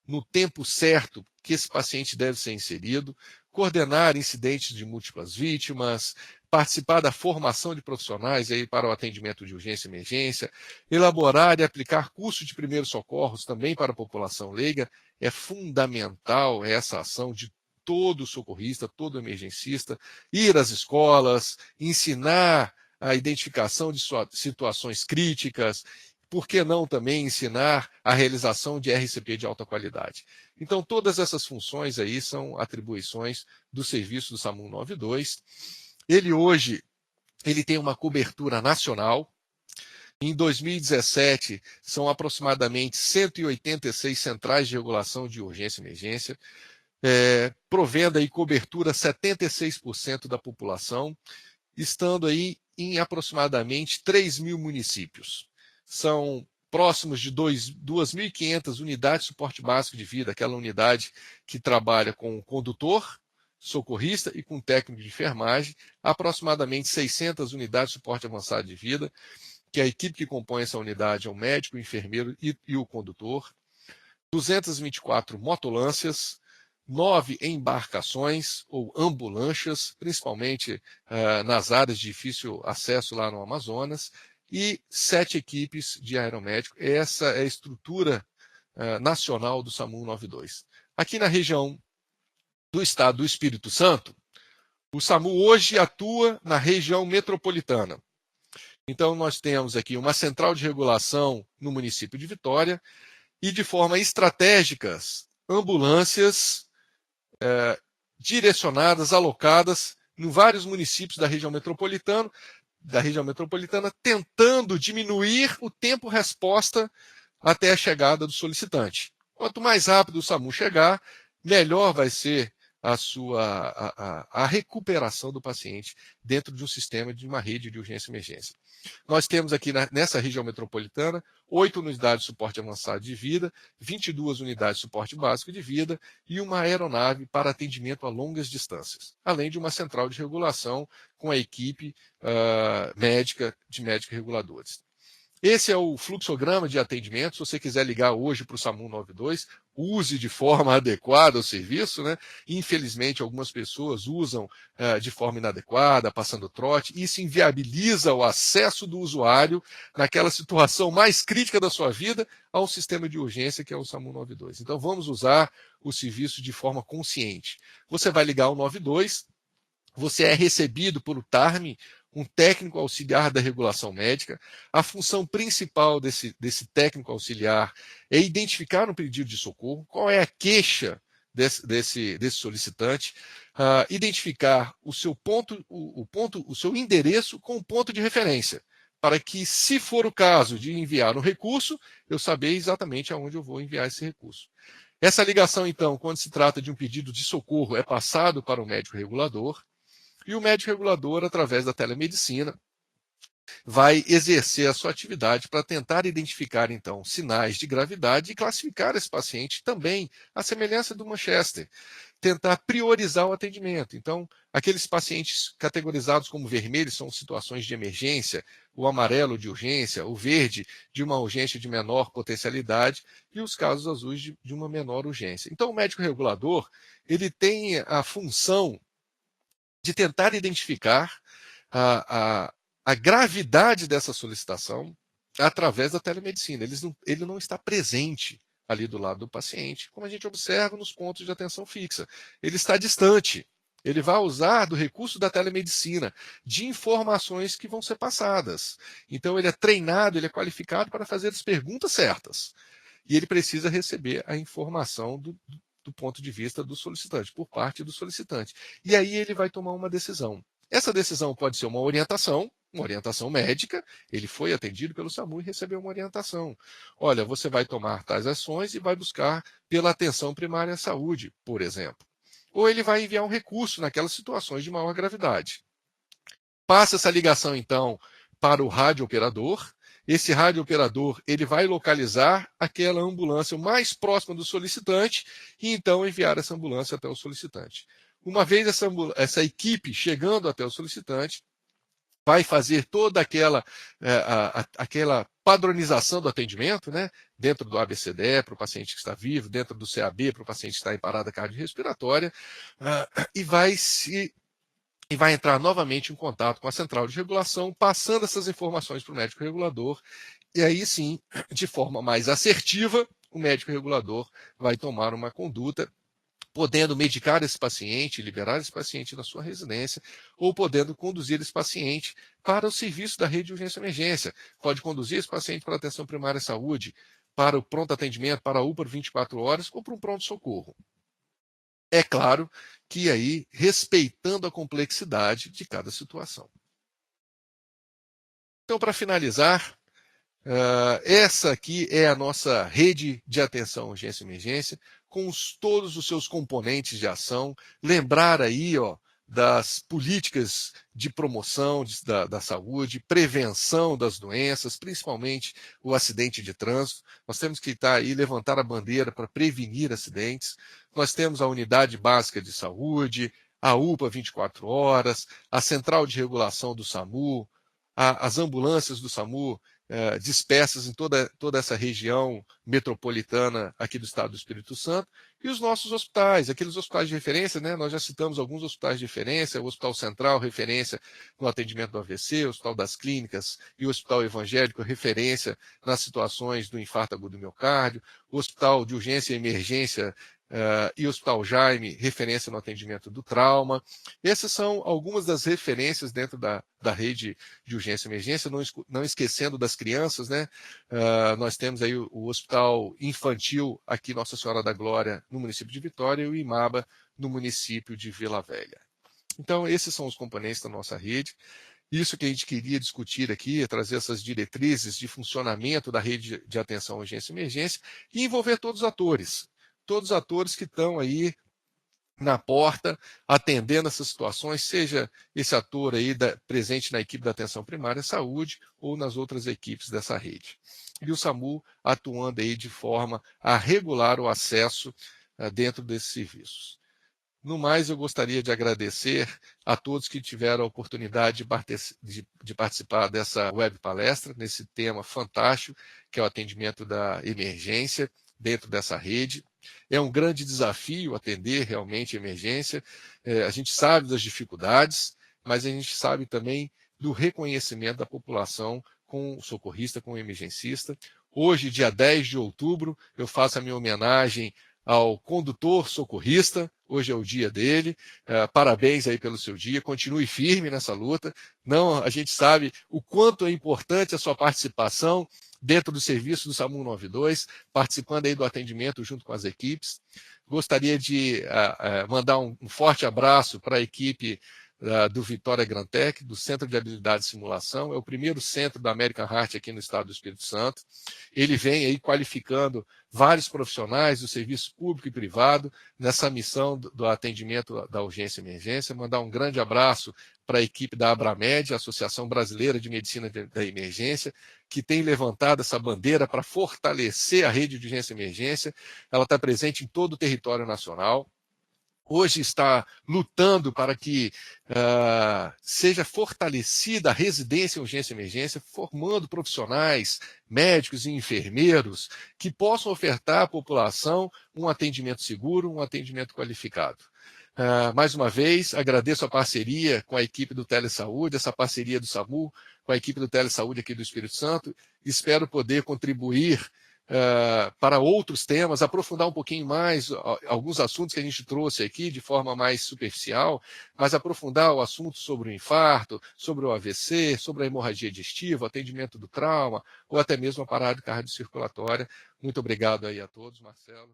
no tempo certo, que esse paciente deve ser inserido, coordenar incidentes de múltiplas vítimas, participar da formação de profissionais aí para o atendimento de urgência e emergência, elaborar e aplicar cursos de primeiros socorros também para a população leiga. É fundamental essa ação de todo socorrista, todo emergencista, ir às escolas, ensinar a identificação de situações críticas, por que não também ensinar a realização de RCP de alta qualidade? Então, todas essas funções aí são atribuições do serviço do SAMU 92. Ele hoje tem uma cobertura nacional. Em 2017, são aproximadamente 186 centrais de regulação de urgência e emergência, provendo aí cobertura a 76% da população, estando aí em aproximadamente 3 mil municípios. São próximos de 2.500 unidades de suporte básico de vida, aquela unidade que trabalha com condutor, socorrista e com técnico de enfermagem, aproximadamente 600 unidades de suporte avançado de vida, que a equipe que compõe essa unidade é o médico, o enfermeiro e o condutor, 224 motolâncias, 9 embarcações ou ambulâncias, principalmente nas áreas de difícil acesso lá no Amazonas, e 7 equipes de aeromédico. Essa é a estrutura nacional do SAMU 92. Aqui na região do estado do Espírito Santo, o SAMU hoje atua na região metropolitana. Então, nós temos aqui uma central de regulação no município de Vitória e, de forma estratégica, ambulâncias direcionadas, alocadas em vários municípios da região metropolitana, tentando diminuir o tempo-resposta até a chegada do solicitante. Quanto mais rápido o SAMU chegar, melhor vai ser a recuperação do paciente dentro de um sistema de uma rede de urgência e emergência. Nós temos aqui nessa região metropolitana 8 unidades de suporte avançado de vida, 22 unidades de suporte básico de vida e uma aeronave para atendimento a longas distâncias, além de uma central de regulação com a equipe médica de médicos reguladores. Esse é o fluxograma de atendimento. Se você quiser ligar hoje para o SAMU 92, use de forma adequada o serviço, né? Infelizmente, algumas pessoas usam de forma inadequada, passando trote. Isso inviabiliza o acesso do usuário naquela situação mais crítica da sua vida ao sistema de urgência que é o SAMU 92. Então, vamos usar o serviço de forma consciente. Você vai ligar o 92, você é recebido por o TARME, um técnico auxiliar da regulação médica. A função principal desse técnico auxiliar é identificar um pedido de socorro, qual é a queixa desse solicitante, identificar o seu o seu endereço com o ponto de referência, para que, se for o caso de enviar um recurso, eu saber exatamente aonde eu vou enviar esse recurso. Essa ligação, então, quando se trata de um pedido de socorro, é passado para o médico regulador, e o médico regulador, através da telemedicina, vai exercer a sua atividade para tentar identificar, então, sinais de gravidade e classificar esse paciente também, à semelhança do Manchester, tentar priorizar o atendimento. Então, aqueles pacientes categorizados como vermelhos são situações de emergência, o amarelo de urgência, o verde de uma urgência de menor potencialidade e os casos azuis de uma menor urgência. Então, o médico regulador, ele tem a função de tentar identificar a gravidade dessa solicitação através da telemedicina. Ele não está presente ali do lado do paciente, como a gente observa nos pontos de atenção fixa. Ele está distante. Ele vai usar do recurso da telemedicina, de informações que vão ser passadas. Então, ele é treinado, ele é qualificado para fazer as perguntas certas. E ele precisa receber a informação do ponto de vista do solicitante, por parte do solicitante. E aí ele vai tomar uma decisão. Essa decisão pode ser uma orientação médica. Ele foi atendido pelo SAMU e recebeu uma orientação. Olha, você vai tomar tais ações e vai buscar pela atenção primária à saúde, por exemplo. Ou ele vai enviar um recurso naquelas situações de maior gravidade. Passa essa ligação, então, para o radiooperador. Esse radiooperador ele vai localizar aquela ambulância mais próxima do solicitante e então enviar essa ambulância até o solicitante. Uma vez essa equipe chegando até o solicitante, vai fazer toda aquela padronização do atendimento, né, dentro do ABCDE para o paciente que está vivo, dentro do CAB para o paciente que está em parada cardiorrespiratória, e vai entrar novamente em contato com a central de regulação, passando essas informações para o médico regulador, e aí sim, de forma mais assertiva, o médico regulador vai tomar uma conduta, podendo medicar esse paciente, liberar esse paciente da sua residência, ou podendo conduzir esse paciente para o serviço da rede de urgência e emergência. Pode conduzir esse paciente para a atenção primária à saúde, para o pronto atendimento, para a UPA 24 horas ou para um pronto-socorro. É claro que aí respeitando a complexidade de cada situação. Então, para finalizar, essa aqui é a nossa rede de atenção urgência e emergência, com todos os seus componentes de ação. Lembrar aí, das políticas de promoção da saúde, prevenção das doenças, principalmente o acidente de trânsito. Nós temos que estar aí, levantar a bandeira para prevenir acidentes. Nós temos a unidade básica de saúde, a UPA 24 horas, a central de regulação do SAMU, as ambulâncias do SAMU dispersas em toda essa região metropolitana aqui do estado do Espírito Santo, e os nossos hospitais, aqueles hospitais de referência, né? Nós já citamos alguns hospitais de referência, o Hospital Central, referência no atendimento do AVC, o Hospital das Clínicas e o Hospital Evangélico, referência nas situações do infarto agudo do miocárdio, o Hospital de Urgência e Emergência e o Hospital Jaime, referência no atendimento do trauma. Essas são algumas das referências dentro da rede de urgência e emergência, não esquecendo das crianças, né? Nós temos aí o Hospital Infantil aqui, Nossa Senhora da Glória, no município de Vitória, e o IMABA, no município de Vila Velha. Então, esses são os componentes da nossa rede. Isso que a gente queria discutir aqui, é trazer essas diretrizes de funcionamento da rede de atenção à urgência e emergência e envolver todos os atores que estão aí na porta, atendendo essas situações, seja esse ator aí presente na equipe da atenção primária à saúde ou nas outras equipes dessa rede. E o SAMU atuando aí de forma a regular o acesso dentro desses serviços. No mais, eu gostaria de agradecer a todos que tiveram a oportunidade de participar dessa web palestra, nesse tema fantástico, que é o atendimento da emergência dentro dessa rede. É um grande desafio atender realmente a emergência. A gente sabe das dificuldades, mas a gente sabe também do reconhecimento da população com o socorrista, com o emergencista. Hoje, dia 10 de outubro, eu faço a minha homenagem ao condutor socorrista, hoje é o dia dele, parabéns aí pelo seu dia, continue firme nessa luta. Não, a gente sabe o quanto é importante a sua participação dentro do serviço do SAMU 92, participando aí do atendimento junto com as equipes. Gostaria de mandar um forte abraço para a equipe do Vitória Grantec, do Centro de Habilidade e Simulação. É o primeiro centro da American Heart aqui no estado do Espírito Santo. Ele vem aí qualificando vários profissionais do serviço público e privado nessa missão do atendimento da urgência e emergência. Mandar um grande abraço para a equipe da Abramed, a Associação Brasileira de Medicina da Emergência, que tem levantado essa bandeira para fortalecer a rede de urgência e emergência. Ela está presente em todo o território nacional. Hoje está lutando para que seja fortalecida a residência em urgência e emergência, formando profissionais, médicos e enfermeiros que possam ofertar à população um atendimento seguro, um atendimento qualificado. Mais uma vez, agradeço a parceria com a equipe do Telesaúde, essa parceria do SAMU com a equipe do Telesaúde aqui do Espírito Santo. Espero poder contribuir para outros temas, aprofundar um pouquinho mais alguns assuntos que a gente trouxe aqui de forma mais superficial, mas aprofundar o assunto sobre o infarto, sobre o AVC, sobre a hemorragia digestiva, atendimento do trauma, ou até mesmo a parada cardiocirculatória. Muito obrigado aí a todos, Marcelo.